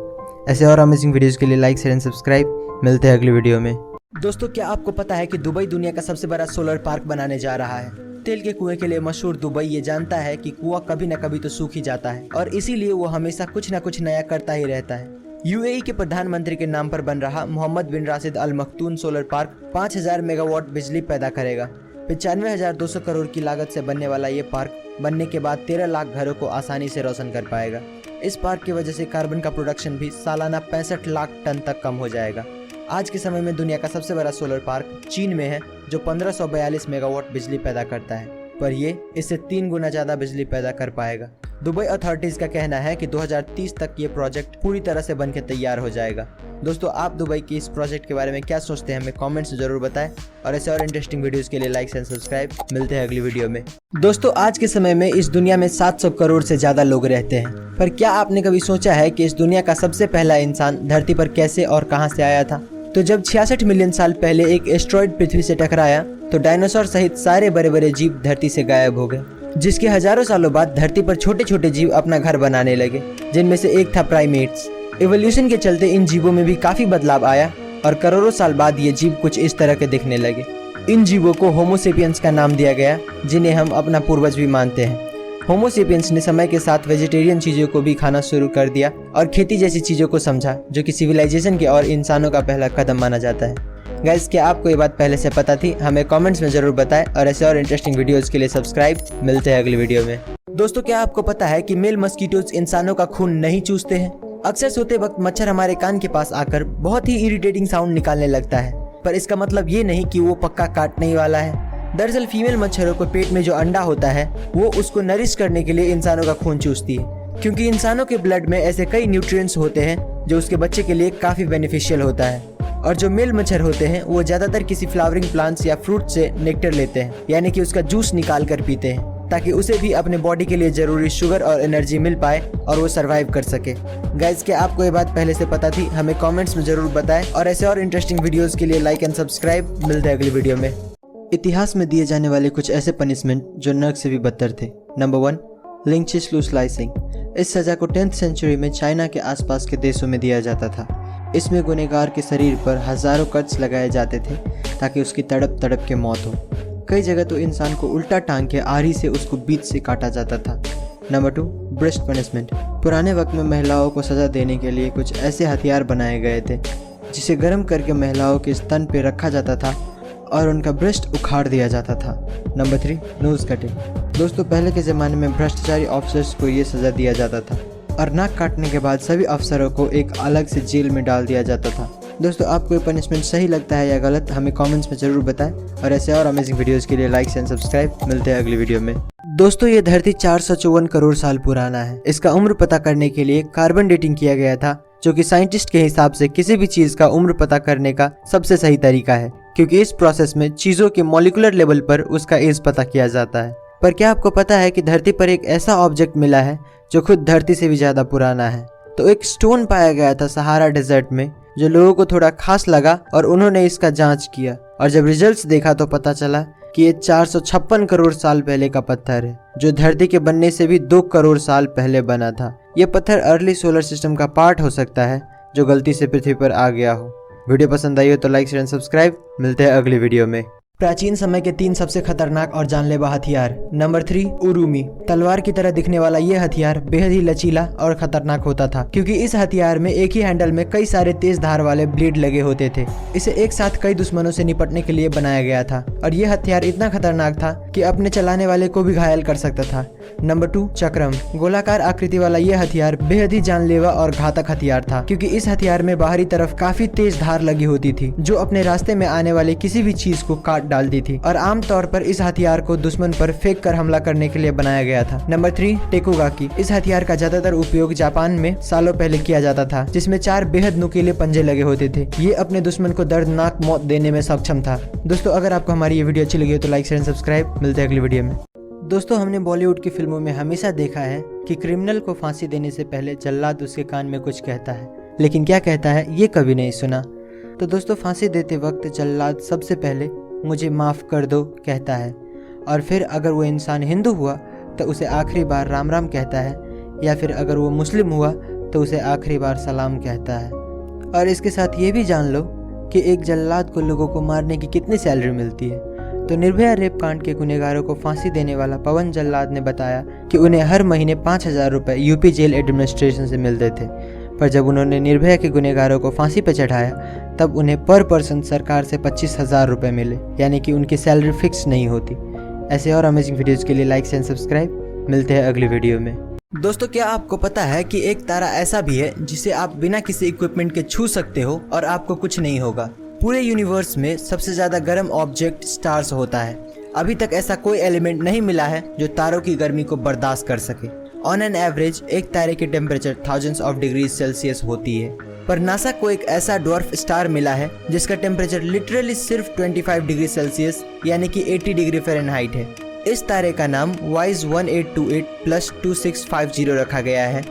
ऐसे और अमेजिंग वीडियोस के लिए लाइक शेयर एंड सब्सक्राइब। मिलते हैं अगली वीडियो में। दोस्तों, क्या आपको पता है कि दुबई दुनिया का सबसे बड़ा सोलर पार्क बनाने जा रहा है? तेल के कुएं के लिए मशहूर दुबई ये जानता है कि कुआं कभी न कभी तो सूख ही जाता है, और इसीलिए वो हमेशा कुछ न कुछ नया करता ही रहता है। यूएई के प्रधानमंत्री के नाम पर बन रहा मोहम्मद बिन राशिद अल मखतूम सोलर पार्क 5000 मेगावाट बिजली पैदा करेगा। 95,200 करोड़ की लागत से बनने वाला ये पार्क बनने के बाद 13 लाख घरों को आसानी से रोशन कर पाएगा। इस पार्क की वजह से कार्बन का प्रोडक्शन भी सालाना 65 लाख टन तक कम हो जाएगा। आज के समय में दुनिया का सबसे बड़ा सोलर पार्क चीन में है जो 1542 मेगावाट बिजली पैदा करता है, पर ये इससे 3 गुना ज़्यादा बिजली पैदा कर पाएगा। दुबई अथॉरिटीज़ का कहना है कि 2030 तक ये प्रोजेक्ट पूरी तरह से बनकर तैयार हो जाएगा। दोस्तों, आप दुबई के इस प्रोजेक्ट के बारे में क्या सोचते हैं हमें कमेंट्स में ज़रूर बताएं, और ऐसे और इंटरेस्टिंग वीडियोस के लिए लाइक एंड सब्सक्राइब। मिलते हैं अगली वीडियो में। दोस्तों, आज के समय में इस दुनिया में 700 करोड़ से ज़्यादा लोग रहते हैं, पर क्या आपने कभी सोचा है कि इस दुनिया का सबसे पहला इंसान धरती पर कैसे और कहाँ से आया था? तो जब 66 मिलियन साल पहले एक एस्ट्रॉइड पृथ्वी से टकराया तो डायनासोर सहित सारे बड़े बड़े जीव धरती से गायब हो गए, जिसके हजारों सालों बाद धरती पर छोटे छोटे जीव अपना घर बनाने लगे, जिनमें से एक था प्राइमेट्स। इवोल्यूशन के चलते इन जीवों में भी काफी बदलाव आया और करोड़ों साल बाद ये जीव कुछ इस तरह के दिखने लगे। इन जीवों को होमो सेपियंस का नाम दिया गया, जिन्हें हम अपना पूर्वज भी मानते हैं। होमोसेपियंस ने समय के साथ वेजिटेरियन चीज़ों को भी खाना शुरू कर दिया और खेती जैसी चीज़ों को समझा, जो कि सिविलाइजेशन की और इंसानों का पहला कदम माना जाता है। गाइस, क्या आपको ये बात पहले से पता थी? हमें कमेंट्स में ज़रूर बताएं और ऐसे और इंटरेस्टिंग वीडियोस के लिए सब्सक्राइब। मिलते हैं अगली वीडियो में। दोस्तों, क्या आपको पता है कि मेल मस्कीटोज इंसानों का खून नहीं चूसते हैं? अक्सर सोते वक्त मच्छर हमारे कान के पास आकर बहुत ही इरिटेटिंग साउंड निकालने लगता है, पर इसका मतलब ये नहीं कि वो पक्का काटने ही वाला है। दरअसल फीमेल मच्छरों को पेट में जो अंडा होता है वो उसको नरिश करने के लिए इंसानों का खून चूसती है, क्योंकि इंसानों के ब्लड में ऐसे कई न्यूट्रिएंट्स होते हैं जो उसके बच्चे के लिए काफी बेनिफिशियल होता है। और जो मेल मच्छर होते हैं वो ज्यादातर किसी फ्लावरिंग प्लांट्स या फ्रूट से नेक्टर लेते हैं, यानी कि उसका जूस निकाल कर पीते हैं, ताकि उसे भी अपने बॉडी के लिए जरूरी शुगर और एनर्जी मिल पाए और वो सरवाइव कर सके। गाइस, क्या आपको ये बात पहले से पता थी? हमें कमेंट्स में जरूर बताएं और ऐसे और इंटरेस्टिंग वीडियोस के लिए लाइक एंड सब्सक्राइब। मिलते हैं अगली वीडियो में। इतिहास में दिए जाने वाले कुछ ऐसे पनिशमेंट जो नर्क से भी बदतर थे। नंबर 1, लिंचिस लू स्लाइसिंग। इस सजा को 10th सेंचुरी में चाइना के आसपास के देशों में दिया जाता था। इसमें गुनहगार के शरीर पर हजारों कट्स लगाए जाते थे ताकि उसकी तड़प तड़प के मौत हो। कई जगह तो इंसान को उल्टा टांग के आरी से उसको बीच से काटा जाता था। Number 2, breast punishment. पुराने वक्त में महिलाओं को सजा देने के लिए कुछ ऐसे हथियार बनाए गए थे जिसे गर्म करके महिलाओं के स्तन पर रखा जाता था और उनका ब्रेस्ट उखाड़ दिया जाता था। Number 3, nose cutting. दोस्तों, पहले के ज़माने में भ्रष्टाचारी ऑफिसर्स को ये सज़ा दिया जाता था और नाक काटने के बाद सभी अफसरों को एक अलग से जेल में डाल दिया जाता था। दोस्तों, आपको ये पनिशमेंट सही लगता है या गलत? हमें कमेंट्स में ज़रूर बताएं और ऐसे और अमेजिंग वीडियोज़ के लिए लाइक एंड सब्सक्राइब। मिलते हैं अगली वीडियो में। दोस्तों, ये धरती 454 करोड़ साल पुराना है। इसका उम्र पता करने के लिए कार्बन डेटिंग किया गया था, जो कि साइंटिस्ट के हिसाब से किसी भी चीज़ का उम्र पता करने का सबसे सही तरीका है, क्योंकि इस प्रोसेस में चीज़ों के मॉलिक्यूलर लेवल पर उसका एज पता किया जाता है। पर क्या आपको पता है कि धरती पर एक ऐसा ऑब्जेक्ट मिला है जो खुद धरती से भी ज़्यादा पुराना है? तो एक स्टोन पाया गया था सहारा डेजर्ट में, जो लोगों को थोड़ा खास लगा और उन्होंने इसका जांच किया, और जब रिजल्ट्स देखा तो पता चला कि ये 456 करोड़ साल पहले का पत्थर है, जो धरती के बनने से भी 2 करोड़ साल पहले बना था। ये पत्थर अर्ली सोलर सिस्टम का पार्ट हो सकता है जो गलती से पृथ्वी पर आ गया हो। वीडियो पसंद आई हो तो लाइक शेयर एंड सब्सक्राइब। मिलते हैं अगली वीडियो में। प्राचीन समय के 3 सबसे खतरनाक और जानलेवा हथियार। नंबर 3, उरुमी। तलवार की तरह दिखने वाला ये हथियार बेहद ही लचीला और खतरनाक होता था, क्योंकि इस हथियार में एक ही हैंडल में कई सारे तेज धार वाले ब्लेड लगे होते थे। इसे एक साथ कई दुश्मनों से निपटने के लिए बनाया गया था, और ये हथियार इतना खतरनाक था कि अपने चलाने वाले को भी घायल कर सकता था। नंबर 2, चक्रम। गोलाकार आकृति वाला ये हथियार बेहद ही जानलेवा और घातक हथियार था, क्योंकि इस हथियार में बाहरी तरफ काफी तेज धार लगी होती थी, जो अपने रास्ते में आने वाले किसी भी चीज को काट डालती थी, और आमतौर पर इस हथियार को दुश्मन पर फेंक कर हमला करने के लिए बनाया गया था। नंबर 3, टेकुगाकी। इस हथियार का ज्यादातर उपयोग जापान में सालों पहले किया जाता था, जिसमें 4 बेहद नुकीले पंजे लगे होते थे। ये अपने दुश्मन को दर्दनाक मौत देने में सक्षम था। दोस्तों, अगर आपको हमारी ये वीडियो अच्छी लगी हो तो लाइक शेयर एंड सब्सक्राइब। मिलते हैं अगली वीडियो में। दोस्तों, हमने बॉलीवुड की फिल्मों में हमेशा देखा है कि क्रिमिनल को फांसी देने से पहले जल्लाद उसके कान में कुछ कहता है, लेकिन क्या कहता है ये कभी नहीं सुना। तो दोस्तों, फांसी देते वक्त जल्लाद सबसे पहले मुझे माफ़ कर दो कहता है, और फिर अगर वो इंसान हिंदू हुआ तो उसे आखिरी बार राम राम कहता है, या फिर अगर वो मुस्लिम हुआ तो उसे आखिरी बार सलाम कहता है। और इसके साथ ये भी जान लो कि एक जल्लाद को लोगों को मारने की कितनी सैलरी मिलती है। तो निर्भया रेप कांड के गुनहगारों को फांसी देने वाला पवन जल्लाद ने बताया कि उन्हें हर महीने 5,000 रुपये यूपी जेल एडमिनिस्ट्रेशन से मिलते थे, पर जब उन्होंने निर्भया के गुनहगारों को फांसी पर चढ़ाया तब उन्हें पर पर्सन सरकार से 25,000 रुपये मिले, यानी कि उनकी सैलरी फिक्स नहीं होती। ऐसे और अमेजिंग वीडियोज़ के लिए लाइक एंड सब्सक्राइब। मिलते हैं अगली वीडियो में। दोस्तों, क्या आपको पता है कि एक तारा ऐसा भी है जिसे आप बिना किसी इक्विपमेंट के छू सकते हो और आपको कुछ नहीं होगा? पूरे यूनिवर्स में सबसे ज्यादा गर्म ऑब्जेक्ट स्टार्स होता है। अभी तक ऐसा कोई एलिमेंट नहीं मिला है जो तारों की गर्मी को बर्दाश्त कर सके। ऑन एन एवरेज एक तारे की temperature thousands of degree Celsius होती है, पर नासा को एक ऐसा डॉर्फ स्टार मिला है जिसका टेम्परेचर लिटरली सिर्फ 25 डिग्री सेल्सियस यानी कि 80 डिग्री फ़ारेनहाइट है। इस तारे का नाम WISE 1828+2650 रखा गया है,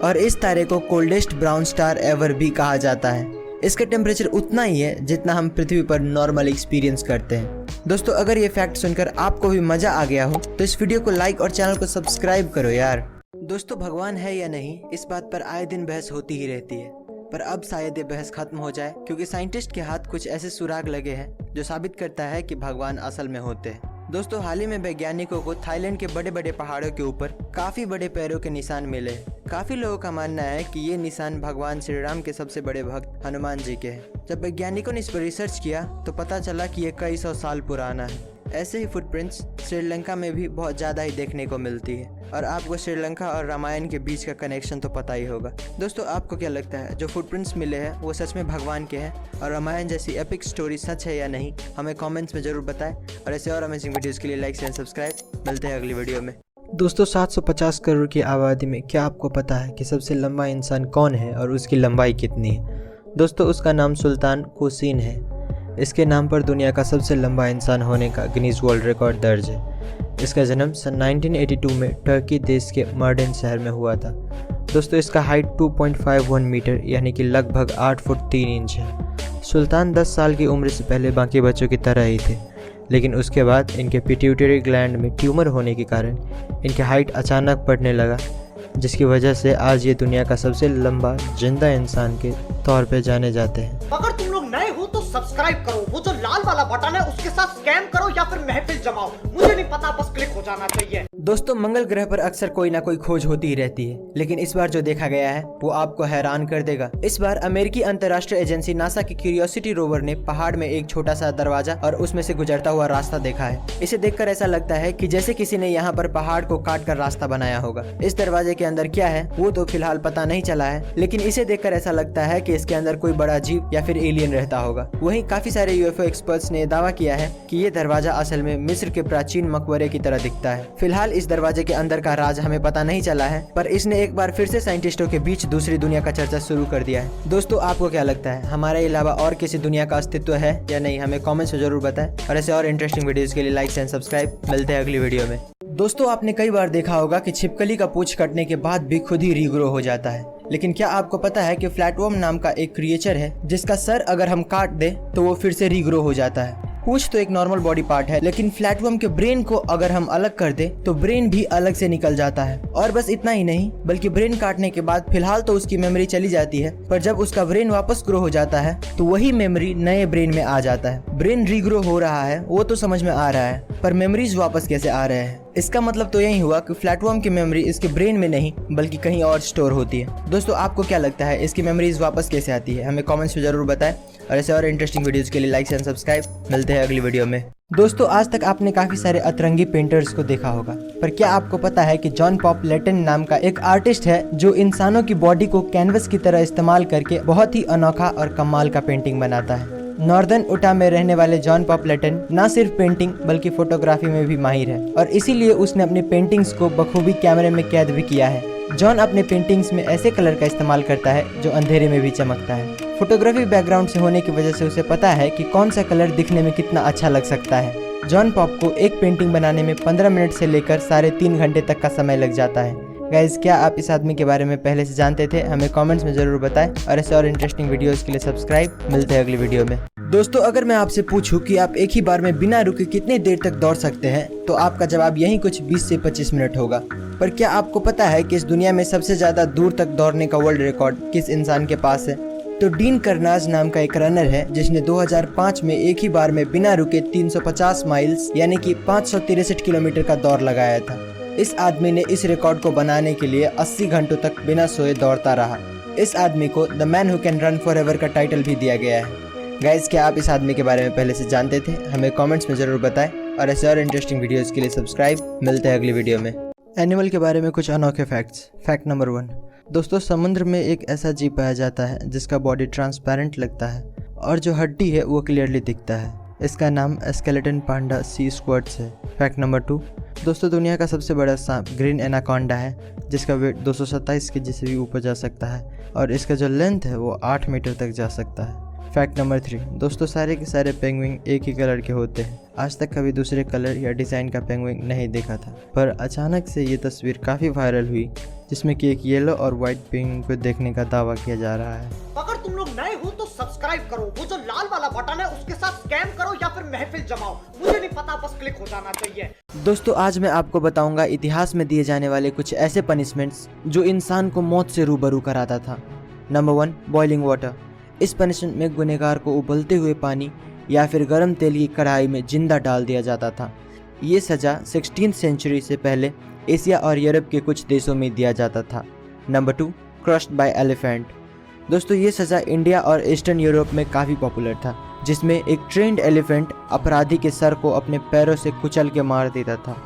और इस तारे को कोल्डेस्ट ब्राउन स्टार एवर भी कहा जाता है। इसका टेम्परेचर उतना ही है जितना हम पृथ्वी पर नॉर्मल एक्सपीरियंस करते हैं। दोस्तों, अगर ये फैक्ट सुनकर आपको भी मजा आ गया हो तो इस वीडियो को लाइक और चैनल को सब्सक्राइब करो यार। दोस्तों, भगवान है या नहीं, इस बात पर आए दिन बहस होती ही रहती है, पर अब शायद ये बहस खत्म हो जाए, क्योंकि साइंटिस्ट के हाथ कुछ ऐसे सुराग लगे हैं जो साबित करता है कि भगवान असल में होते हैं। दोस्तों हाल ही में वैज्ञानिकों को थाईलैंड के बड़े बड़े पहाड़ों के ऊपर काफी बड़े पैरों के निशान मिले हैं। काफी लोगों का मानना है कि ये निशान भगवान श्री राम के सबसे बड़े भक्त हनुमान जी के हैं। जब वैज्ञानिकों ने इस पर रिसर्च किया तो पता चला कि ये कई सौ साल पुराना है। ऐसे ही फुटप्रिंट्स श्रीलंका में भी बहुत ज़्यादा ही देखने को मिलती है और आपको श्रीलंका और रामायण के बीच का कनेक्शन तो पता ही होगा। दोस्तों आपको क्या लगता है जो फुटप्रिंट्स मिले हैं वो सच में भगवान के हैं और रामायण जैसी एपिक स्टोरी सच है या नहीं? हमें कमेंट्स में ज़रूर बताएं और ऐसे और अमेजिंग वीडियोज़ के लिए लाइक शेयर सब्सक्राइब। मिलते हैं अगली वीडियो में। दोस्तों 750 करोड़ की आबादी में क्या आपको पता है कि सबसे लंबा इंसान कौन है और उसकी लंबाई कितनी है? दोस्तों उसका नाम सुल्तान कुसीन है। इसके नाम पर दुनिया का सबसे लंबा इंसान होने का गिनीज वर्ल्ड रिकॉर्ड दर्ज है। इसका जन्म सन 1982 में टर्की देश के मर्डेन शहर में हुआ था। दोस्तों इसका हाइट 2.51 मीटर यानी कि लगभग 8 फुट 3 इंच है। सुल्तान 10 साल की उम्र से पहले बाकी बच्चों की तरह ही थे, लेकिन उसके बाद इनके पिट्यूटरी ग्लैंड में ट्यूमर होने के कारण इनके हाइट अचानक बढ़ने लगा, जिसकी वजह से आज ये दुनिया का सबसे लंबा जिंदा इंसान के तौर पे जाने जाते हैं। अगर तुम लोग नए हो तो सब्सक्राइब करो, वो जो लाल वाला बटन है उसके साथ स्कैम करो या फिर महफिल जमाओ, मुझे नहीं पता, बस क्लिक हो जाना चाहिए। दोस्तों मंगल ग्रह पर अक्सर कोई ना कोई खोज होती ही रहती है, लेकिन इस बार जो देखा गया है वो आपको हैरान कर देगा। इस बार अमेरिकी अंतर्राष्ट्रीय एजेंसी नासा की क्यूरियोसिटी रोवर ने पहाड़ में एक छोटा सा दरवाजा और उसमें से गुजरता हुआ रास्ता देखा है। इसे देखकर ऐसा लगता है कि जैसे किसी ने यहाँ पर पहाड़ को काट कर रास्ता बनाया होगा। इस दरवाजे के अंदर क्या है वो तो फिलहाल पता नहीं चला है, लेकिन इसे देखकर ऐसा लगता है कि इसके अंदर कोई बड़ा जीव या फिर एलियन रहता होगा। वहीं काफी सारे यूएफओ एक्सपर्ट्स ने दावा किया है कि ये दरवाजा असल में मिस्र के प्राचीन मकबरे की तरह दिखता है। फिलहाल इस दरवाजे के अंदर का राज हमें पता नहीं चला है, पर इसने एक बार फिर से साइंटिस्टों के बीच दूसरी दुनिया का चर्चा शुरू कर दिया है। दोस्तों आपको क्या लगता है हमारे अलावा और किसी दुनिया का अस्तित्व है या नहीं? हमें कमेंट्स में जरूर बताएं और ऐसे और इंटरेस्टिंग वीडियोस के लिए लाइक एंड सब्सक्राइब। मिलते हैं अगली वीडियो में। दोस्तों आपने कई बार देखा होगा कि छिपकली का पूंछ कटने के बाद भी खुद ही रीग्रो हो जाता है, लेकिन क्या आपको पता है कि फ्लैटवर्म नाम का एक क्रिएचर है जिसका सर अगर हम काट दे तो वो फिर से रीग्रो हो जाता है। पूंछ तो एक नॉर्मल बॉडी पार्ट है, लेकिन फ्लैटवर्म के ब्रेन को अगर हम अलग कर दे तो ब्रेन भी अलग से निकल जाता है। और बस इतना ही नहीं, बल्कि ब्रेन काटने के बाद फिलहाल तो उसकी मेमोरी चली जाती है, पर जब उसका ब्रेन वापस ग्रो हो जाता है तो वही मेमोरी नए ब्रेन में आ जाता है। ब्रेन रीग्रो हो रहा है वो तो समझ में आ रहा है, पर मेमोरीज वापस कैसे आ रहे हैं? इसका मतलब तो यही हुआ कि फ्लैटवर्म की मेमोरी इसके ब्रेन में नहीं बल्कि कहीं और स्टोर होती है। दोस्तों आपको क्या लगता है इसकी मेमोरीज वापस कैसे आती है? हमें कमेंट्स में जरूर बताएं और ऐसे और इंटरेस्टिंग वीडियोस के लिए लाइक एंड सब्सक्राइब। मिलते हैं अगली वीडियो में। दोस्तों आज तक आपने काफी सारे अतरंगी पेंटर्स को देखा होगा, पर क्या आपको पता है कि जॉन पॉप लेटन नाम का एक आर्टिस्ट है जो इंसानों की बॉडी को कैनवस की तरह इस्तेमाल करके बहुत ही अनोखा और कमाल का पेंटिंग बनाता है। नॉर्दर्न उटा में रहने वाले जॉन पॉप लेटन न सिर्फ पेंटिंग बल्कि फोटोग्राफी में भी माहिर है और इसीलिए उसने अपनी पेंटिंग्स को बखूबी कैमरे में कैद भी किया है। जॉन अपने पेंटिंग्स में ऐसे कलर का इस्तेमाल करता है जो अंधेरे में भी चमकता है। फोटोग्राफी बैकग्राउंड से होने की वजह से उसे पता है कि कौन सा कलर दिखने में कितना अच्छा लग सकता है। जॉन पॉप को एक पेंटिंग बनाने में 15 मिनट से लेकर 3.5 घंटे तक का समय लग जाता है। गाइज क्या आप इस आदमी के बारे में पहले से जानते थे? हमें कमेंट्स में जरूर बताएं और ऐसे और इंटरेस्टिंग वीडियोस के लिए सब्सक्राइब। मिलते हैं अगली वीडियो में। दोस्तों अगर मैं आपसे पूछूं कि आप एक ही बार में बिना रुके कितनी देर तक दौड़ सकते हैं तो आपका जवाब यही कुछ 20 से 25 मिनट होगा। पर क्या आपको पता है कि इस दुनिया में सबसे ज्यादा दूर तक दौड़ने का वर्ल्ड रिकॉर्ड किस इंसान के पास है? तो डीन कर्नाज नाम का एक रनर है जिसने 2005 में एक ही बार में बिना रुके 350 माइल्स यानी कि 563 किलोमीटर का दौड़ लगाया था। इस आदमी ने इस रिकॉर्ड को बनाने के लिए 80 घंटों तक बिना सोए दौड़ता रहा। इस आदमी को the man who can run for ever का टाइटल भी दिया गया है। गाइज क्या आप इस आदमी के बारे में पहले से जानते थे? हमें कमेंट्स में जरूर बताएं और ऐसे और इंटरेस्टिंग वीडियोस के लिए सब्सक्राइब। मिलते हैं अगली वीडियो में। एनिमल के बारे में कुछ अनोखे फैक्ट्स। फैक्ट नंबर 1, दोस्तों समुद्र में एक ऐसा जीव पाया जाता है जिसका बॉडी ट्रांसपेरेंट लगता है और जो हड्डी है वो क्लियरली दिखता है। इसका नाम स्केलेटन पांडा सी स्क्वाड्स है। फैक्ट नंबर 2, दोस्तों दुनिया का सबसे बड़ा सांप ग्रीन एनाकोंडा है जिसका वेट 227 केजी से भी ऊपर जा सकता है और इसका जो लेंथ है वो 8 मीटर तक जा सकता है। फैक्ट नंबर 3, दोस्तों सारे के सारे पेंगुइन एक ही कलर के होते हैं। आज तक कभी दूसरे कलर या डिज़ाइन का पेंगुइन नहीं देखा था, पर अचानक से ये तस्वीर काफ़ी वायरल हुई जिसमें कि एक येलो और वाइट पेंगुइन को देखने का दावा किया जा रहा है। अगर तुम लोग नए हो तो सब्सक्राइब करो, वो जो लाल वाला बटन है उसके साथ स्कैम करो या फिर महफिल जमाओ, मुझे नहीं पता, बस क्लिक हो जाना चाहिए। दोस्तों आज मैं आपको बताऊंगा इतिहास में दिए जाने वाले कुछ ऐसे पनिशमेंट्स जो इंसान को मौत से रूबरू कराता था। Number 1, boiling water. इस पनिशमेंट में गुनहगार को उबलते हुए पानी या फिर गर्म तेल की कढ़ाई में जिंदा डाल दिया जाता था। ये सज़ा 16th सेंचुरी से पहले एशिया और यूरोप के कुछ देशों में दिया जाता था। Number 2, crushed bye elephant. दोस्तों ये सज़ा इंडिया और ईस्टर्न यूरोप में काफ़ी पॉपुलर था, जिसमें एक ट्रेंड एलिफेंट अपराधी के सर को अपने पैरों से कुचल के मार देता था।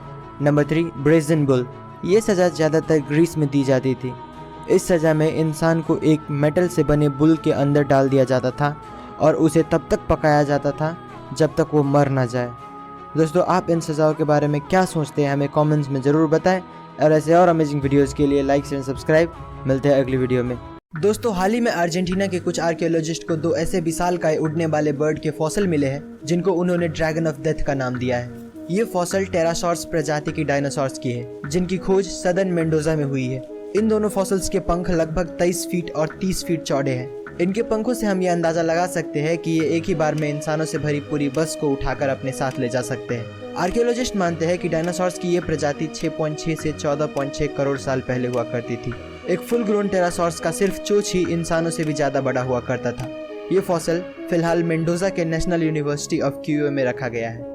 Number 3, brazen bull. ये सज़ा ज़्यादातर ग्रीस में दी जाती थी। इस सज़ा में इंसान को एक मेटल से बने बुल के अंदर डाल दिया जाता था और उसे तब तक पकाया जाता था जब तक वो मर ना जाए। दोस्तों आप इन सज़ाओं के बारे में क्या सोचते हैं हमें कमेंट्स में ज़रूर बताएं, और ऐसे और अमेजिंग वीडियोस के लिए लाइक एंड सब्सक्राइब। मिलते हैं अगली वीडियो में। दोस्तों हाल ही में अर्जेंटीना के कुछ आर्कियोलॉजिस्ट को 2 ऐसे विशालकाय उड़ने वाले बर्ड के फॉसिल मिले हैं जिनको उन्होंने ड्रैगन ऑफ डेथ का नाम दिया है। ये फॉसिल टेरासॉर्स प्रजाति की डायनासोर्स की है जिनकी खोज सदर्न मेंडोजा में हुई है। इन दोनों फॉसिल्स के पंख लगभग 23 फीट और 30 फीट चौड़े हैं। इनके पंखों से हम ये अंदाजा लगा सकते हैं कि ये एक ही बार में इंसानों से भरी पूरी बस को उठाकर अपने साथ ले जा सकते हैं। आर्कियोलॉजिस्ट मानते हैं कि डायनासोर्स की ये प्रजाति 6.6 से 14.6 करोड़ साल पहले हुआ करती थी। एक फुल ग्रोन टेरासॉर्स का सिर्फ चोंच ही इंसानों से भी ज्यादा बड़ा हुआ करता था। ये फॉसिल फिलहाल मेंडोजा के नेशनल यूनिवर्सिटी ऑफ क्यूओ में रखा गया है।